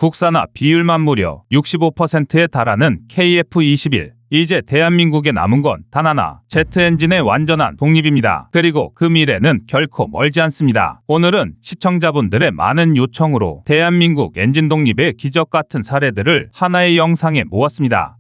국산화 비율만 무려 65%에 달하는 KF-21. 이제 대한민국에 남은 건 단 하나, 제트엔진의 완전한 독립입니다. 그리고 그 미래는 결코 멀지 않습니다. 오늘은 시청자분들의 많은 요청으로 대한민국 엔진 독립의 기적 같은 사례들을 하나의 영상에 모았습니다.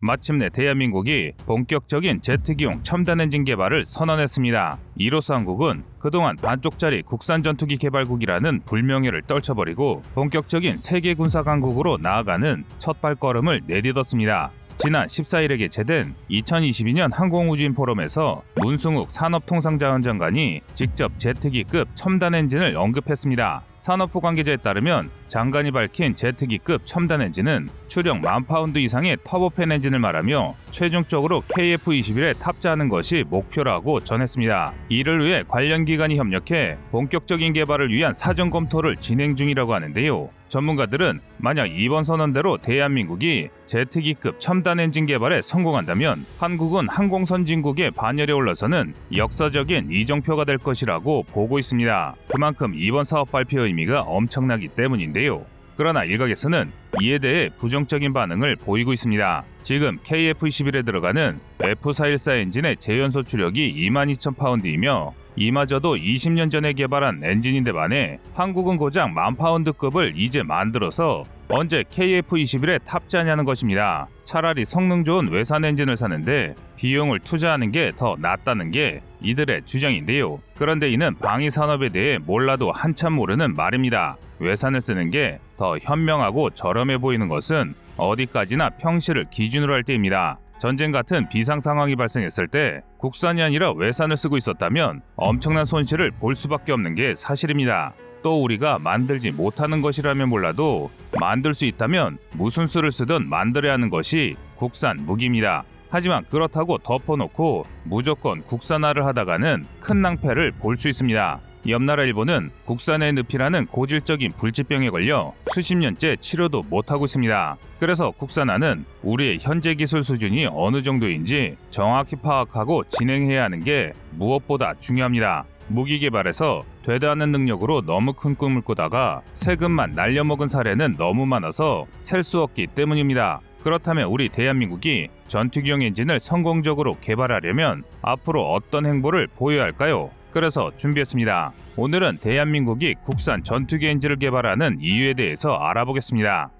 마침내 대한민국이 본격적인 제트기용 첨단 엔진 개발을 선언했습니다. 이로써 한국은 그동안 반쪽짜리 국산 전투기 개발국이라는 불명예를 떨쳐버리고 본격적인 세계 군사 강국으로 나아가는 첫 발걸음을 내딛었습니다. 지난 14일에 개최된 2022년 항공우주인 포럼에서 문승욱 산업통상자원 장관이 직접 제트기급 첨단 엔진을 언급했습니다. 산업부 관계자에 따르면 장관이 밝힌 제트기급 첨단 엔진은 추력 10,000파운드 이상의 터보팬 엔진을 말하며 최종적으로 KF-21에 탑재하는 것이 목표라고 전했습니다. 이를 위해 관련 기관이 협력해 본격적인 개발을 위한 사전 검토를 진행 중이라고 하는데요. 전문가들은 만약 이번 선언대로 대한민국이 제트기급 첨단 엔진 개발에 성공한다면 한국은 항공선진국의 반열에 올라서는 역사적인 이정표가 될 것이라고 보고 있습니다. 그만큼 이번 사업 발표의 의미가 엄청나기 때문인데요. 그러나 일각에서는 이에 대해 부정적인 반응을 보이고 있습니다. 지금 KF-21에 들어가는 F414 엔진의 제연소 추력이 22,000파운드이며 이마저도 20년 전에 개발한 엔진인데 반해 한국은 고작 10,000파운드급을 이제 만들어서 언제 KF-21에 탑재하냐는 것입니다. 차라리 성능 좋은 외산 엔진을 사는데 비용을 투자하는 게 더 낫다는 게 이들의 주장인데요. 그런데 이는 방위 산업에 대해 몰라도 한참 모르는 말입니다. 외산을 쓰는 게 더 현명하고 저렴해 보이는 것은 어디까지나 평시를 기준으로 할 때입니다. 전쟁 같은 비상 상황이 발생했을 때 국산이 아니라 외산을 쓰고 있었다면 엄청난 손실을 볼 수밖에 없는 게 사실입니다. 또 우리가 만들지 못하는 것이라면 몰라도 만들 수 있다면 무슨 수를 쓰든 만들어야 하는 것이 국산 무기입니다. 하지만 그렇다고 덮어놓고 무조건 국산화를 하다가는 큰 낭패를 볼 수 있습니다. 옆나라 일본은 국산의 늪이라는 고질적인 불치병에 걸려 수십 년째 치료도 못하고 있습니다. 그래서 국산화는 우리의 현재 기술 수준이 어느 정도인지 정확히 파악하고 진행해야 하는 게 무엇보다 중요합니다. 무기 개발에서 되다 않는 능력으로 너무 큰 꿈을 꾸다가 세금만 날려먹은 사례는 너무 많아서 셀 수 없기 때문입니다. 그렇다면 우리 대한민국이 전투기용 엔진을 성공적으로 개발하려면 앞으로 어떤 행보를 보여야 할까요? 그래서 준비했습니다. 오늘은 대한민국이 국산 전투기 엔진을 개발하는 이유에 대해서 알아보겠습니다.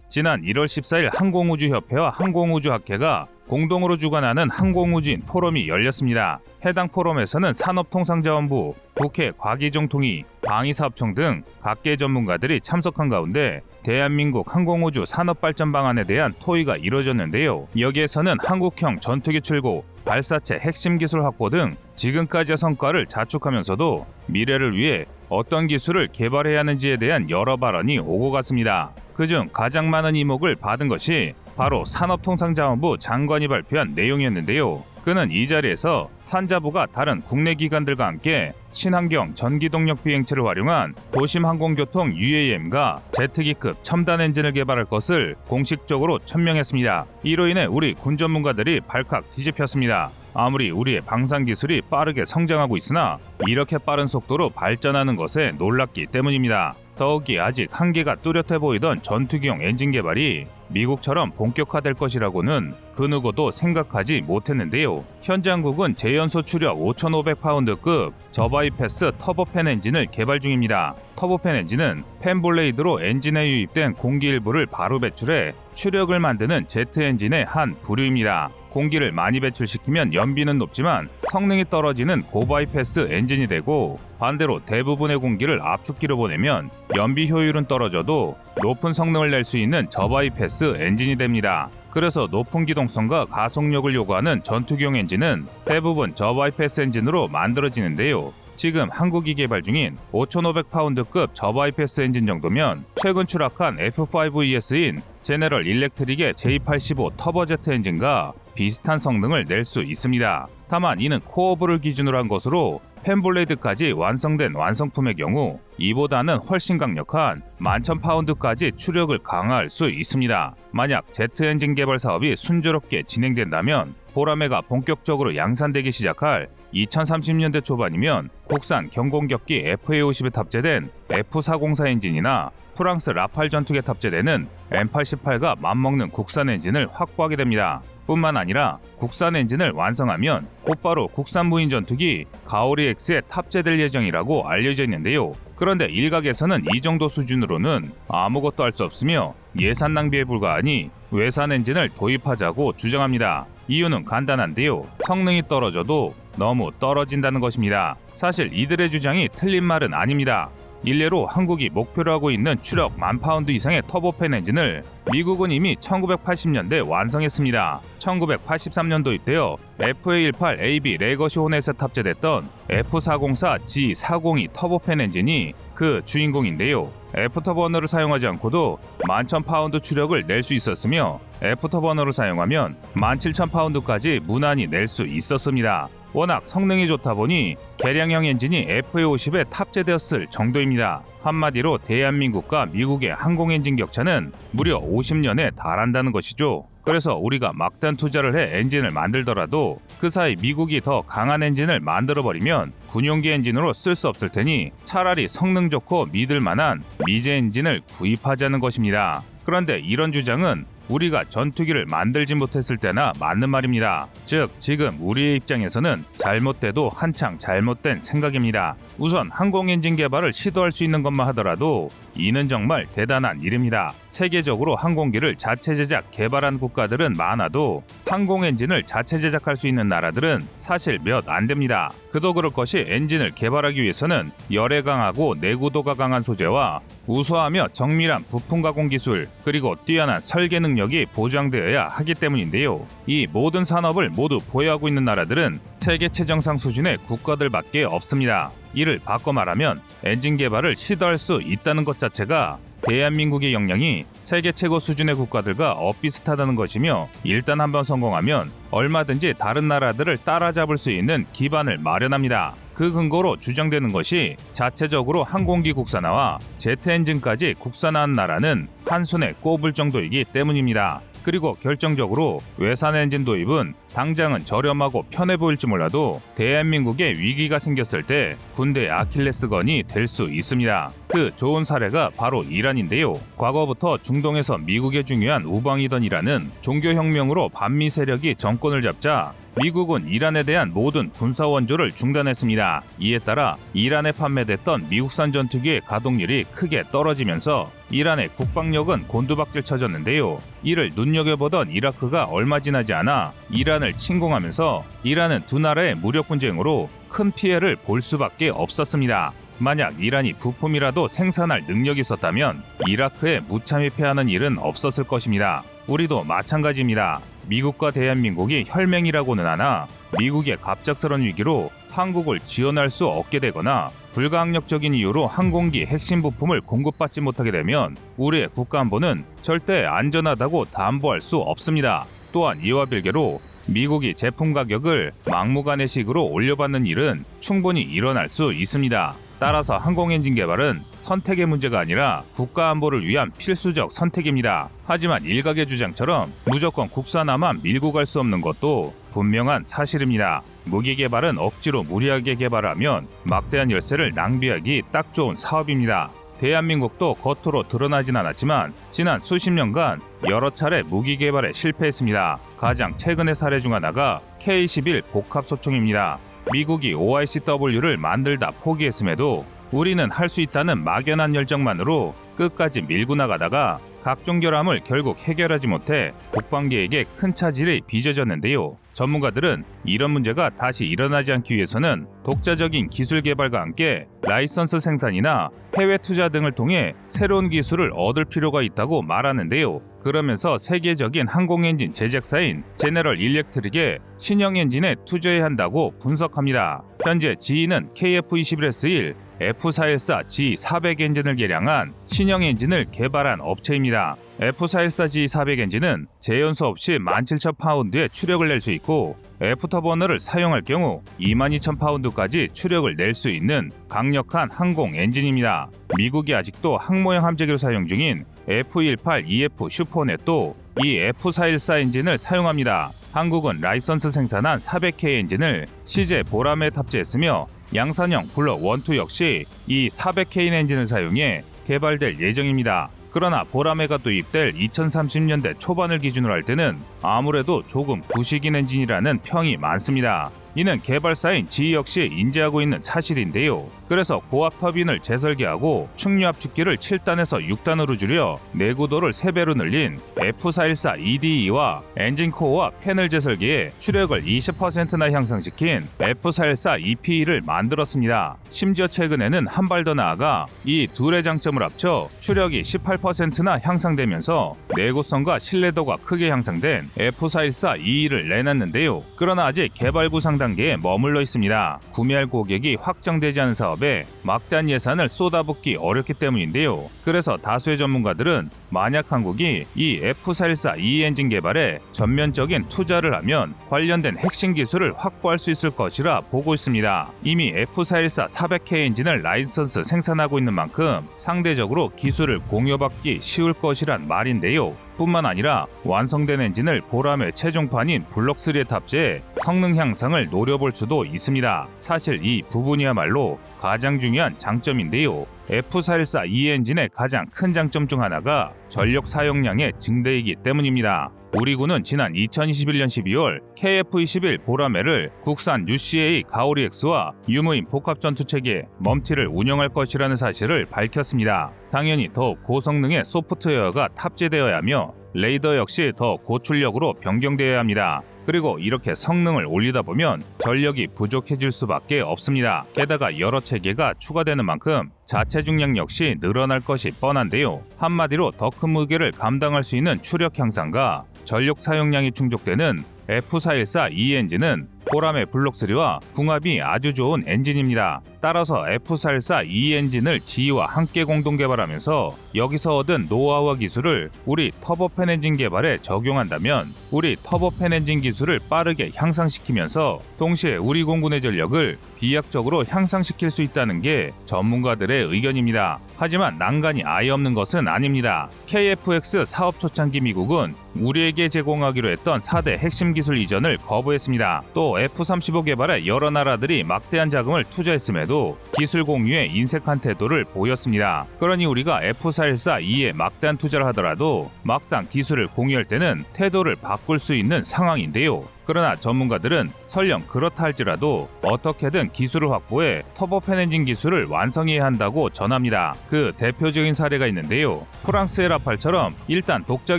지난 1월 14일 항공우주협회와 항공우주학회가 공동으로 주관하는 항공우주인 포럼이 열렸습니다. 해당 포럼에서는 산업통상자원부, 국회 과기정통위, 방위사업청 등 각계 전문가들이 참석한 가운데 대한민국 항공우주 산업발전 방안에 대한 토의가 이뤄졌는데요. 여기에서는 한국형 전투기 출고, 발사체 핵심 기술 확보 등 지금까지의 성과를 자축하면서도 미래를 위해 어떤 기술을 개발해야 하는지에 대한 여러 발언이 오고 갔습니다. 그중 가장 많은 이목을 받은 것이 바로 산업통상자원부 장관이 발표한 내용이었는데요. 그는 이 자리에서 산자부가 다른 국내 기관들과 함께 친환경 전기동력 비행체를 활용한 도심항공교통 UAM과 제트기급 첨단 엔진을 개발할 것을 공식적으로 천명했습니다. 이로 인해 우리 군 전문가들이 발칵 뒤집혔습니다. 아무리 우리의 방산 기술이 빠르게 성장하고 있으나 이렇게 빠른 속도로 발전하는 것에 놀랐기 때문입니다. 더욱이 아직 한계가 뚜렷해 보이던 전투기용 엔진 개발이 미국처럼 본격화될 것이라고는 그 누구도 생각하지 못했는데요. 현재 한국은 제연소 추력 5,500파운드급 저바이패스 터보팬 엔진을 개발 중입니다. 터보팬 엔진은 팬블레이드로 엔진에 유입된 공기 일부를 바로 배출해 추력을 만드는 제트 엔진의 한 부류입니다. 공기를 많이 배출시키면 연비는 높지만 성능이 떨어지는 고바이패스 엔진이 되고 반대로 대부분의 공기를 압축기로 보내면 연비 효율은 떨어져도 높은 성능을 낼 수 있는 저바이패스 엔진이 됩니다. 그래서 높은 기동성과 가속력을 요구하는 전투기용 엔진은 대부분 저바이패스 엔진으로 만들어지는데요. 지금 한국이 개발 중인 5,500파운드급 저바이패스 엔진 정도면 최근 추락한 F5ES인 제너럴 일렉트릭의 J85 터보제트 엔진과 비슷한 성능을 낼 수 있습니다. 다만 이는 코어부를 기준으로 한 것으로 팬블레이드까지 완성된 완성품의 경우 이보다는 훨씬 강력한 11,000파운드까지 추력을 강화할 수 있습니다. 만약 제트 엔진 개발 사업이 순조롭게 진행된다면 보라매가 본격적으로 양산되기 시작할 2030년대 초반이면 국산 경공격기 FA-50에 탑재된 F404 엔진이나 프랑스 라팔 전투기에 탑재되는 M88과 맞먹는 국산 엔진을 확보하게 됩니다. 뿐만 아니라 국산 엔진을 완성하면 곧바로 국산 무인 전투기 가오리 X에 탑재될 예정이라고 알려져 있는데요. 그런데 일각에서는 이 정도 수준으로는 아무것도 할 수 없으며 예산 낭비에 불과하니 외산 엔진을 도입하자고 주장합니다. 이유는 간단한데요. 성능이 떨어져도 너무 떨어진다는 것입니다. 사실 이들의 주장이 틀린 말은 아닙니다. 일례로 한국이 목표로 하고 있는 추력 10,000파운드 이상의 터보팬 엔진을 미국은 이미 1980년대 완성했습니다. 1983년 도입되어 FA-18AB 레거시 호넷에 탑재됐던 F404 G402 터보팬 엔진이 그 주인공인데요. 애프터버너를 사용하지 않고도 11,000파운드 추력을 낼 수 있었으며 애프터버너를 사용하면 17,000파운드까지 무난히 낼 수 있었습니다. 워낙 성능이 좋다 보니 개량형 엔진이 FA-50에 탑재되었을 정도입니다. 한마디로 대한민국과 미국의 항공 엔진 격차는 무려 50년에 달한다는 것이죠. 그래서 우리가 막대한 투자를 해 엔진을 만들더라도 그 사이 미국이 더 강한 엔진을 만들어버리면 군용기 엔진으로 쓸 수 없을 테니 차라리 성능 좋고 믿을 만한 미제 엔진을 구입하자는 것입니다. 그런데 이런 주장은 우리가 전투기를 만들지 못했을 때나 맞는 말입니다. 즉 지금 우리의 입장에서는 잘못돼도 한창 잘못된 생각입니다. 우선 항공 엔진 개발을 시도할 수 있는 것만 하더라도 이는 정말 대단한 일입니다. 세계적으로 항공기를 자체 제작 개발한 국가들은 많아도 항공 엔진을 자체 제작할 수 있는 나라들은 사실 몇 안 됩니다. 그도 그럴 것이 엔진을 개발하기 위해서는 열에 강하고 내구도가 강한 소재와 우수하며 정밀한 부품 가공 기술 그리고 뛰어난 설계 능력이 보장되어야 하기 때문인데요. 이 모든 산업을 모두 보유하고 있는 나라들은 세계 최정상 수준의 국가들밖에 없습니다. 이를 바꿔 말하면 엔진 개발을 시도할 수 있다는 것 자체가 대한민국의 역량이 세계 최고 수준의 국가들과 엇비슷하다는 것이며 일단 한번 성공하면 얼마든지 다른 나라들을 따라잡을 수 있는 기반을 마련합니다. 그 근거로 주장되는 것이 자체적으로 항공기 국산화와 제트 엔진까지 국산화한 나라는 한 손에 꼽을 정도이기 때문입니다. 그리고 결정적으로 외산 엔진 도입은 당장은 저렴하고 편해 보일지 몰라도 대한민국에 위기가 생겼을 때 군대의 아킬레스건이 될 수 있습니다. 그 좋은 사례가 바로 이란인데요. 과거부터 중동에서 미국의 중요한 우방이던 이란은 종교혁명으로 반미 세력이 정권을 잡자 미국은 이란에 대한 모든 군사 원조를 중단했습니다. 이에 따라 이란에 판매됐던 미국산 전투기의 가동률이 크게 떨어지면서 이란의 국방력은 곤두박질 쳐졌는데요. 이를 눈여겨보던 이라크가 얼마 지나지 않아 이란을 침공하면서 이란은 두 나라의 무력 분쟁으로 큰 피해를 볼 수밖에 없었습니다. 만약 이란이 부품이라도 생산할 능력이 있었다면 이라크에 무참히 패하는 일은 없었을 것입니다. 우리도 마찬가지입니다. 미국과 대한민국이 혈맹이라고는 하나 미국의 갑작스런 위기로 한국을 지원할 수 없게 되거나 불가항력적인 이유로 항공기 핵심 부품을 공급받지 못하게 되면 우리의 국가안보는 절대 안전하다고 담보할 수 없습니다. 또한 이와 별개로 미국이 제품 가격을 막무가내식으로 올려받는 일은 충분히 일어날 수 있습니다. 따라서 항공엔진 개발은 선택의 문제가 아니라 국가안보를 위한 필수적 선택입니다. 하지만 일각의 주장처럼 무조건 국산화만 밀고 갈 수 없는 것도 분명한 사실입니다. 무기 개발은 억지로 무리하게 개발하면 막대한 열세를 낭비하기 딱 좋은 사업입니다. 대한민국도 겉으로 드러나진 않았지만 지난 수십 년간 여러 차례 무기 개발에 실패했습니다. 가장 최근의 사례 중 하나가 K-11 복합소총입니다. 미국이 OICW를 만들다 포기했음에도 우리는 할 수 있다는 막연한 열정만으로 끝까지 밀고 나가다가 각종 결함을 결국 해결하지 못해 국방계에게 큰 차질이 빚어졌는데요. 전문가들은 이런 문제가 다시 일어나지 않기 위해서는 독자적인 기술 개발과 함께 라이선스 생산이나 해외 투자 등을 통해 새로운 기술을 얻을 필요가 있다고 말하는데요. 그러면서 세계적인 항공엔진 제작사인 제너럴 일렉트릭의 신형 엔진에 투자해야 한다고 분석합니다. 현재 GE는 KF-21S1, F414 G400 엔진을 개량한 신형 엔진을 개발한 업체입니다. F414 G400 엔진은 재연소 없이 17,000파운드의 추력을 낼 수 있고 애프터버너를 사용할 경우 22,000파운드까지 추력을 낼 수 있는 강력한 항공 엔진입니다. 미국이 아직도 항모형 함재기로 사용 중인 F-18EF 슈퍼넷도 이 F414 엔진을 사용합니다. 한국은 라이선스 생산한 400K 엔진을 CJ 보람에 탑재했으며 양산형 블럭 1, 2 역시 이 400K 엔진을 사용해 개발될 예정입니다. 그러나 보라매가 도입될 2030년대 초반을 기준으로 할 때는 아무래도 조금 구식인 엔진이라는 평이 많습니다. 이는 개발사인 GE 역시 인지하고 있는 사실인데요. 그래서 고압 터빈을 재설계하고 충류 압축기를 7단에서 6단으로 줄여 내구도를 3배로 늘린 F414EDE와 엔진코어와 패널 재설계에 추력을 20%나 향상시킨 F414EPE를 만들었습니다. 심지어 최근에는 한 발 더 나아가 이 둘의 장점을 합쳐 추력이 18%나 향상되면서 내구성과 신뢰도가 크게 향상된 F414EE를 내놨는데요. 그러나 아직 개발부 상단계에 머물러 있습니다. 구매할 고객이 확정되지 않은 사업에 막대한 예산을 쏟아붓기 어렵기 때문인데요. 그래서 다수의 전문가들은 만약 한국이 이 F414E 엔진 개발에 전면적인 투자를 하면 관련된 핵심 기술을 확보할 수 있을 것이라 보고 있습니다. 이미 F414 400K 엔진을 라이선스 생산하고 있는 만큼 상대적으로 기술을 공유받기 쉬울 것이란 말인데요. 뿐만 아니라 완성된 엔진을 보람의 최종판인 블록3에 탑재해 성능 향상을 노려볼 수도 있습니다. 사실 이 부분이야말로 가장 중요한 장점인데요. F414E 엔진의 가장 큰 장점 중 하나가 전력 사용량의 증대이기 때문입니다. 우리 군은 지난 2021년 12월 KF-21 보라매를 국산 UCA 가오리-X와 유무인 복합전투체계 멈티를 운영할 것이라는 사실을 밝혔습니다. 당연히 더 고성능의 소프트웨어가 탑재되어야 하며 레이더 역시 더 고출력으로 변경되어야 합니다. 그리고 이렇게 성능을 올리다 보면 전력이 부족해질 수밖에 없습니다. 게다가 여러 체계가 추가되는 만큼 자체 중량 역시 늘어날 것이 뻔한데요. 한마디로 더 큰 무게를 감당할 수 있는 추력 향상과 전력 사용량이 충족되는 F414E 엔진은 보람의 블록3와 궁합이 아주 좋은 엔진입니다. 따라서 F414E 엔진을 GE와 함께 공동 개발하면서 여기서 얻은 노하우와 기술을 우리 터보팬 엔진 개발에 적용한다면 우리 터보팬 엔진 기술을 빠르게 향상시키면서 동시에 우리 공군의 전력을 비약적으로 향상시킬 수 있다는 게 전문가들의 의견입니다. 하지만 난간이 아예 없는 것은 아닙니다. KF-X 사업 초창기 미국은 우리에게 제공하기로 했던 4대 핵심 기술 이전을 거부했습니다. 또 F-35 개발에 여러 나라들이 막대한 자금을 투자했음에도 기술 공유에 인색한 태도를 보였습니다. 그러니 우리가 F414E에 막대한 투자를 하더라도 막상 기술을 공유할 때는 태도를 바꿀 수 있는 상황인데요. 그러나 전문가들은 설령 그렇다 할지라도 어떻게든 기술을 확보해 터보팬 엔진 기술을 완성해야 한다고 전합니다. 그 대표적인 사례가 있는데요. 프랑스의 라팔처럼 일단 독자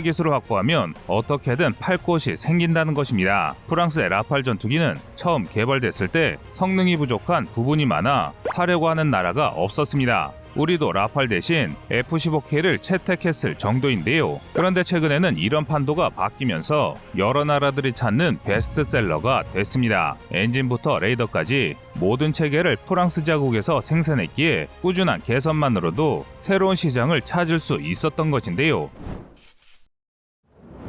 기술을 확보하면 어떻게든 팔 곳이 생긴다는 것입니다. 프랑스의 라팔 전투기는 처음 개발됐을 때 성능이 부족한 부분이 많아 사려고 하는 나라가 없었습니다. 우리도 라팔 대신 F-15K를 채택했을 정도인데요. 그런데 최근에는 이런 판도가 바뀌면서 여러 나라들이 찾는 베스트셀러가 됐습니다. 엔진부터 레이더까지 모든 체계를 프랑스 자국에서 생산했기에 꾸준한 개선만으로도 새로운 시장을 찾을 수 있었던 것인데요.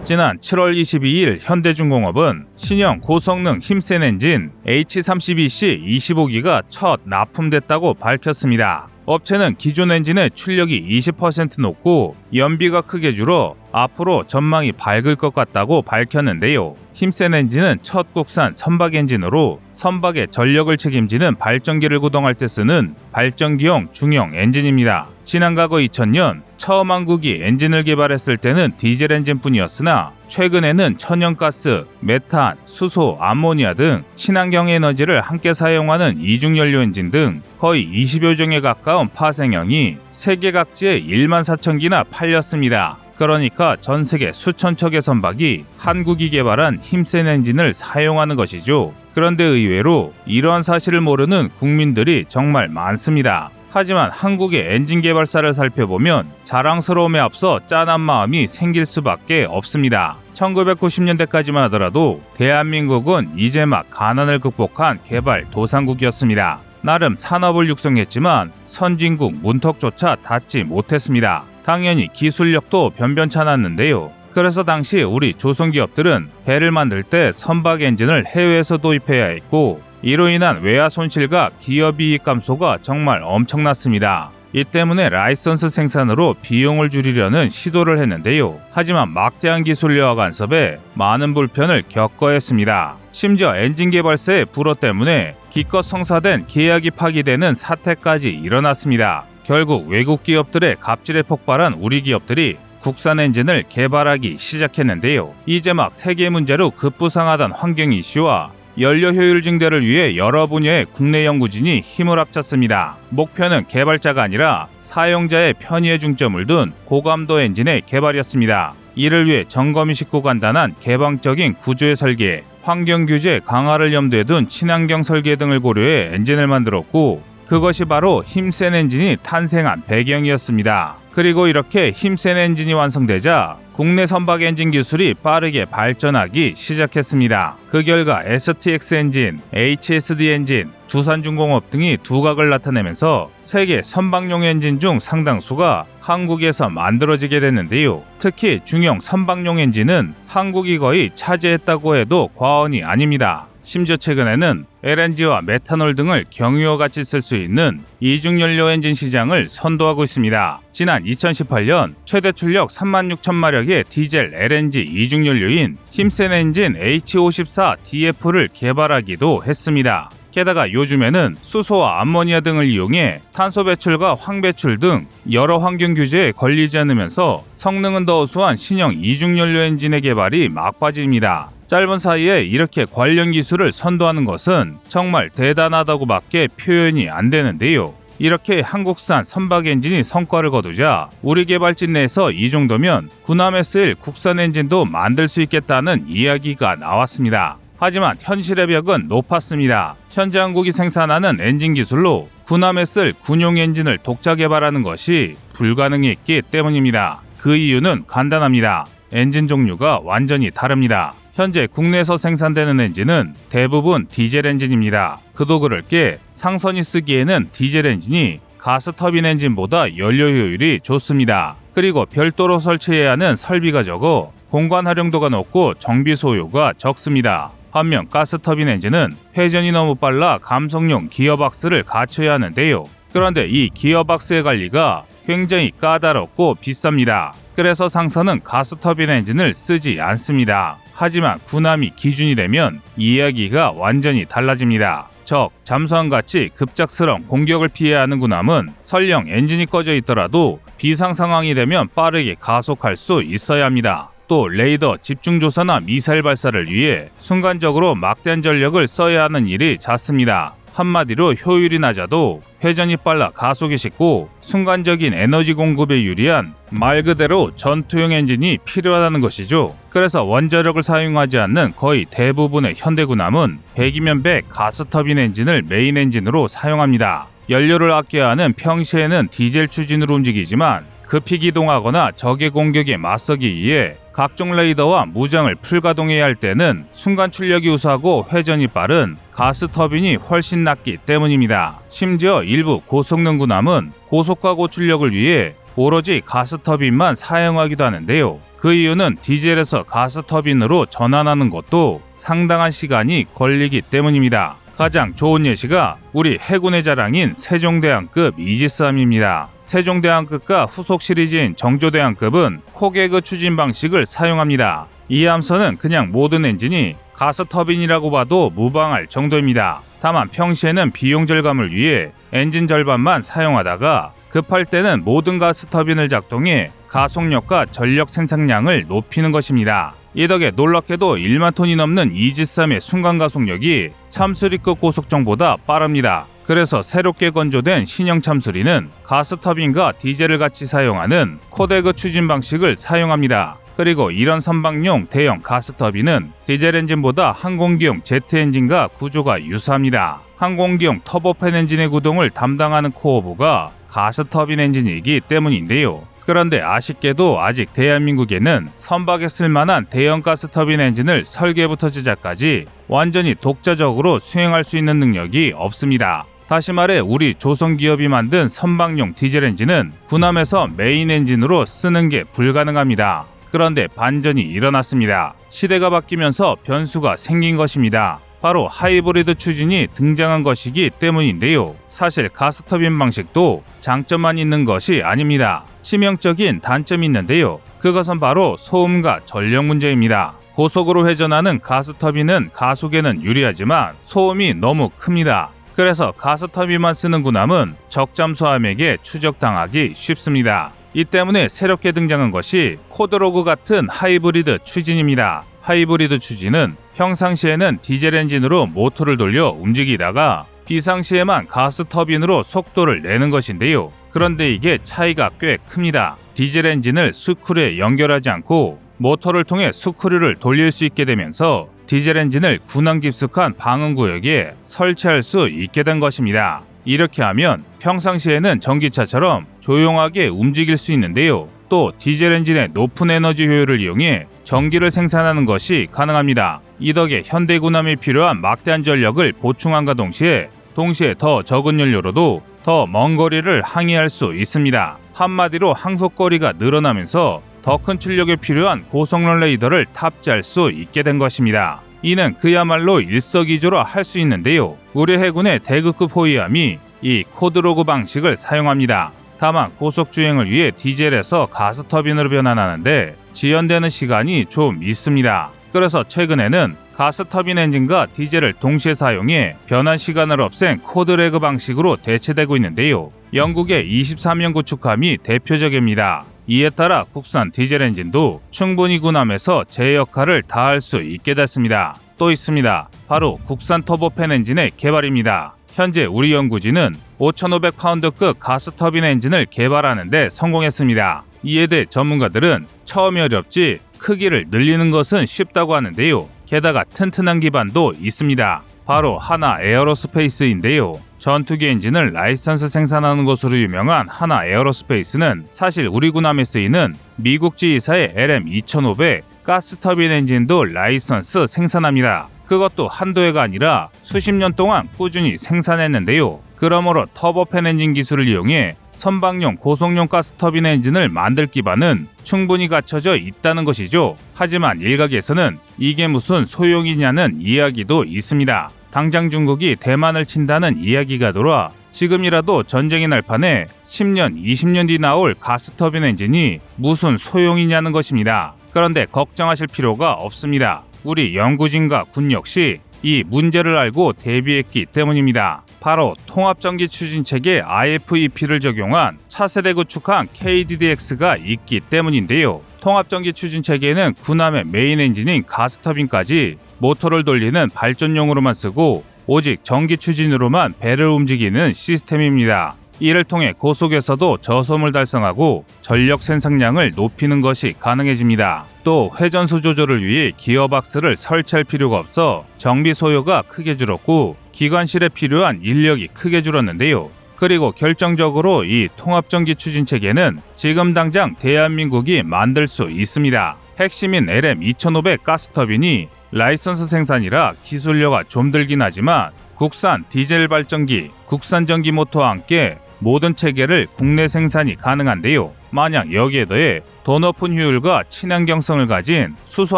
지난 7월 22일 현대중공업은 신형 고성능 힘센 엔진 H32C 25기가 첫 납품됐다고 밝혔습니다. 업체는 기존 엔진의 출력이 20% 높고 연비가 크게 줄어 앞으로 전망이 밝을 것 같다고 밝혔는데요. 힘센 엔진은 첫 국산 선박 엔진으로 선박의 전력을 책임지는 발전기를 구동할 때 쓰는 발전기용 중형 엔진입니다. 지난 과거 2000년 처음 한국이 엔진을 개발했을 때는 디젤 엔진뿐이었으나 최근에는 천연가스, 메탄, 수소, 암모니아 등 친환경 에너지를 함께 사용하는 이중연료 엔진 등 거의 20여 종에 가까운 파생형이 세계 각지에 1만 4천 기나 팔렸습니다. 그러니까 전 세계 수천 척의 선박이 한국이 개발한 힘센 엔진을 사용하는 것이죠. 그런데 의외로 이러한 사실을 모르는 국민들이 정말 많습니다. 하지만 한국의 엔진 개발사를 살펴보면 자랑스러움에 앞서 짠한 마음이 생길 수밖에 없습니다. 1990년대까지만 하더라도 대한민국은 이제 막 가난을 극복한 개발 도상국이었습니다. 나름 산업을 육성했지만 선진국 문턱조차 닿지 못했습니다. 당연히 기술력도 변변찮았는데요. 그래서 당시 우리 조선기업들은 배를 만들 때 선박 엔진을 해외에서 도입해야 했고 이로 인한 외화 손실과 기업 이익 감소가 정말 엄청났습니다. 이 때문에 라이선스 생산으로 비용을 줄이려는 시도를 했는데요. 하지만 막대한 기술력화 간섭에 많은 불편을 겪어야 했습니다. 심지어 엔진 개발사의 불허 때문에 기껏 성사된 계약이 파기되는 사태까지 일어났습니다. 결국 외국 기업들의 갑질에 폭발한 우리 기업들이 국산 엔진을 개발하기 시작했는데요. 이제 막 세계 문제로 급부상하던 환경 이슈와 연료 효율 증대를 위해 여러 분야의 국내 연구진이 힘을 합쳤습니다. 목표는 개발자가 아니라 사용자의 편의에 중점을 둔 고감도 엔진의 개발이었습니다. 이를 위해 점검이 쉽고 간단한 개방적인 구조의 설계, 환경 규제 강화를 염두에 둔 친환경 설계 등을 고려해 엔진을 만들었고, 그것이 바로 힘센 엔진이 탄생한 배경이었습니다. 그리고 이렇게 힘센 엔진이 완성되자 국내 선박 엔진 기술이 빠르게 발전하기 시작했습니다. 그 결과 STX 엔진, HSD 엔진, 두산중공업 등이 두각을 나타내면서 세계 선박용 엔진 중 상당수가 한국에서 만들어지게 됐는데요. 특히 중형 선박용 엔진은 한국이 거의 차지했다고 해도 과언이 아닙니다. 심지어 최근에는 LNG와 메탄올 등을 경유와 같이 쓸 수 있는 이중연료 엔진 시장을 선도하고 있습니다. 지난 2018년 최대 출력 36,000마력의 디젤 LNG 이중연료인 힘센 엔진 H54DF를 개발하기도 했습니다. 게다가 요즘에는 수소와 암모니아 등을 이용해 탄소 배출과 황 배출 등 여러 환경 규제에 걸리지 않으면서 성능은 더 우수한 신형 이중연료 엔진의 개발이 막바지입니다. 짧은 사이에 이렇게 관련 기술을 선도하는 것은 정말 대단하다고밖에 표현이 안 되는데요. 이렇게 한국산 선박 엔진이 성과를 거두자 우리 개발진 내에서 이 정도면 군함에 쓰일 국산 엔진도 만들 수 있겠다는 이야기가 나왔습니다. 하지만 현실의 벽은 높았습니다. 현재 한국이 생산하는 엔진 기술로 군함에 쓸 군용 엔진을 독자 개발하는 것이 불가능했기 때문입니다. 그 이유는 간단합니다. 엔진 종류가 완전히 다릅니다. 현재 국내에서 생산되는 엔진은 대부분 디젤 엔진입니다. 그도 그럴 게 상선이 쓰기에는 디젤 엔진이 가스 터빈 엔진보다 연료 효율이 좋습니다. 그리고 별도로 설치해야 하는 설비가 적어 공간 활용도가 높고 정비 소요가 적습니다. 반면 가스 터빈 엔진은 회전이 너무 빨라 감속용 기어박스를 갖춰야 하는데요. 그런데 이 기어박스의 관리가 굉장히 까다롭고 비쌉니다. 그래서 상선은 가스 터빈 엔진을 쓰지 않습니다. 하지만 군함이 기준이 되면 이야기가 완전히 달라집니다. 적, 잠수함같이 급작스러운 공격을 피해야 하는 군함은 설령 엔진이 꺼져 있더라도 비상 상황이 되면 빠르게 가속할 수 있어야 합니다. 또 레이더 집중조사나 미사일 발사를 위해 순간적으로 막대한 전력을 써야 하는 일이 잦습니다. 한마디로 효율이 낮아도 회전이 빨라 가속이 쉽고 순간적인 에너지 공급에 유리한 말 그대로 전투용 엔진이 필요하다는 것이죠. 그래서 원자력을 사용하지 않는 거의 대부분의 현대군함은 100이면 100 가스터빈 엔진을 메인 엔진으로 사용합니다. 연료를 아껴야 하는 평시에는 디젤 추진으로 움직이지만 급히 기동하거나 적의 공격에 맞서기 위해 각종 레이더와 무장을 풀가동해야 할 때는 순간 출력이 우수하고 회전이 빠른 가스 터빈이 훨씬 낫기 때문입니다. 심지어 일부 고성능 군함은 고속과 고출력을 위해 오로지 가스 터빈만 사용하기도 하는데요. 그 이유는 디젤에서 가스 터빈으로 전환하는 것도 상당한 시간이 걸리기 때문입니다. 가장 좋은 예시가 우리 해군의 자랑인 세종대왕급 이지스함입니다. 세종대왕급과 후속 시리즈인 정조대왕급은 코개그 추진 방식을 사용합니다. 이 함선은 그냥 모든 엔진이 가스 터빈이라고 봐도 무방할 정도입니다. 다만 평시에는 비용 절감을 위해 엔진 절반만 사용하다가 급할 때는 모든 가스 터빈을 작동해 가속력과 전력 생산량을 높이는 것입니다. 이 덕에 놀랍게도 1만 톤이 넘는 이지스함의 순간 가속력이 참수리급 고속정보다 빠릅니다. 그래서 새롭게 건조된 신형 참수리는 가스 터빈과 디젤을 같이 사용하는 코데그 추진 방식을 사용합니다. 그리고 이런 선박용 대형 가스 터빈은 디젤 엔진보다 항공기용 제트 엔진과 구조가 유사합니다. 항공기용 터보팬 엔진의 구동을 담당하는 코어부가 가스 터빈 엔진이기 때문인데요. 그런데 아쉽게도 아직 대한민국에는 선박에 쓸만한 대형 가스 터빈 엔진을 설계부터 제작까지 완전히 독자적으로 수행할 수 있는 능력이 없습니다. 다시 말해 우리 조선기업이 만든 선박용 디젤 엔진은 군함에서 메인 엔진으로 쓰는 게 불가능합니다. 그런데 반전이 일어났습니다. 시대가 바뀌면서 변수가 생긴 것입니다. 바로 하이브리드 추진이 등장한 것이기 때문인데요. 사실 가스터빈 방식도 장점만 있는 것이 아닙니다. 치명적인 단점이 있는데요. 그것은 바로 소음과 전력 문제입니다. 고속으로 회전하는 가스터빈은 가속에는 유리하지만 소음이 너무 큽니다. 그래서 가스터빈만 쓰는 군함은 적잠수함에게 추적당하기 쉽습니다. 이 때문에 새롭게 등장한 것이 코드로그 같은 하이브리드 추진입니다. 하이브리드 추진은 평상시에는 디젤 엔진으로 모터를 돌려 움직이다가 비상시에만 가스터빈으로 속도를 내는 것인데요. 그런데 이게 차이가 꽤 큽니다. 디젤 엔진을 스크류에 연결하지 않고 모터를 통해 스크류를 돌릴 수 있게 되면서 디젤 엔진을 군함 깊숙한 방음 구역에 설치할 수 있게 된 것입니다. 이렇게 하면 평상시에는 전기차처럼 조용하게 움직일 수 있는데요. 또 디젤 엔진의 높은 에너지 효율을 이용해 전기를 생산하는 것이 가능합니다. 이 덕에 현대 군함에 필요한 막대한 전력을 보충함과 동시에 더 적은 연료로도 더 먼 거리를 항해할 수 있습니다. 한마디로 항속거리가 늘어나면서 더 큰 출력에 필요한 고성능 레이더를 탑재할 수 있게 된 것입니다. 이는 그야말로 일석이조로 할 수 있는데요. 우리 해군의 대극급 호위함이 이 코드로그 방식을 사용합니다. 다만 고속주행을 위해 디젤에서 가스터빈으로 변환하는데 지연되는 시간이 좀 있습니다. 그래서 최근에는 가스터빈 엔진과 디젤을 동시에 사용해 변환 시간을 없앤 코드레그 방식으로 대체되고 있는데요. 영국의 23형 구축함이 대표적입니다. 이에 따라 국산 디젤 엔진도 충분히 군함에서 제 역할을 다할 수 있게 됐습니다. 또 있습니다. 바로 국산 터보팬 엔진의 개발입니다. 현재 우리 연구진은 5,500파운드급 가스터빈 엔진을 개발하는 데 성공했습니다. 이에 대해 전문가들은 처음이 어렵지 크기를 늘리는 것은 쉽다고 하는데요. 게다가 튼튼한 기반도 있습니다. 바로 하나 에어로스페이스인데요. 전투기 엔진을 라이선스 생산하는 것으로 유명한 하나 에어로스페이스는 사실 우리 군함에 쓰이는 미국 지휘사의 LM2500 가스터빈 엔진도 라이선스 생산합니다. 그것도 한두 해가 아니라 수십 년 동안 꾸준히 생산했는데요. 그러므로 터보팬 엔진 기술을 이용해 선박용 고속용 가스터빈 엔진을 만들 기반은 충분히 갖춰져 있다는 것이죠. 하지만 일각에서는 이게 무슨 소용이냐는 이야기도 있습니다. 당장 중국이 대만을 친다는 이야기가 돌아 지금이라도 전쟁이 날 판에 10년, 20년 뒤 나올 가스터빈 엔진이 무슨 소용이냐는 것입니다. 그런데 걱정하실 필요가 없습니다. 우리 연구진과 군 역시 이 문제를 알고 대비했기 때문입니다. 바로 통합전기 추진체계 IFEP를 적용한 차세대 구축함 KDDX가 있기 때문인데요. 통합전기 추진체계는 군함의 메인 엔진인 가스터빈까지 모터를 돌리는 발전용으로만 쓰고 오직 전기 추진으로만 배를 움직이는 시스템입니다. 이를 통해 고속에서도 저소음을 달성하고 전력 생산량을 높이는 것이 가능해집니다. 또 회전수 조절을 위해 기어박스를 설치할 필요가 없어 정비 소요가 크게 줄었고 기관실에 필요한 인력이 크게 줄었는데요. 그리고 결정적으로 이 통합전기 추진체계는 지금 당장 대한민국이 만들 수 있습니다. 핵심인 LM2500 가스터빈이 라이선스 생산이라 기술료가 좀 들긴 하지만 국산 디젤 발전기, 국산 전기 모터와 함께 모든 체계를 국내 생산이 가능한데요. 만약 여기에 더해 더 높은 효율과 친환경성을 가진 수소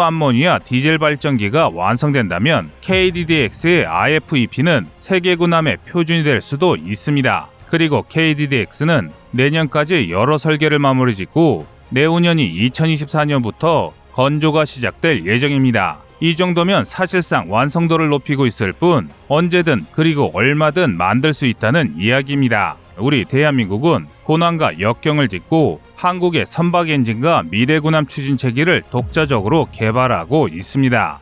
암모니아 디젤 발전기가 완성된다면 KDDX의 IFEP는 세계 군함의 표준이 될 수도 있습니다. 그리고 KDDX는 내년까지 여러 설계를 마무리 짓고 내후년이 2024년부터 건조가 시작될 예정입니다. 이 정도면 사실상 완성도를 높이고 있을 뿐 언제든 그리고 얼마든 만들 수 있다는 이야기입니다. 우리 대한민국은 고난과 역경을 딛고 한국의 선박 엔진과 미래 군함 추진체계를 독자적으로 개발하고 있습니다.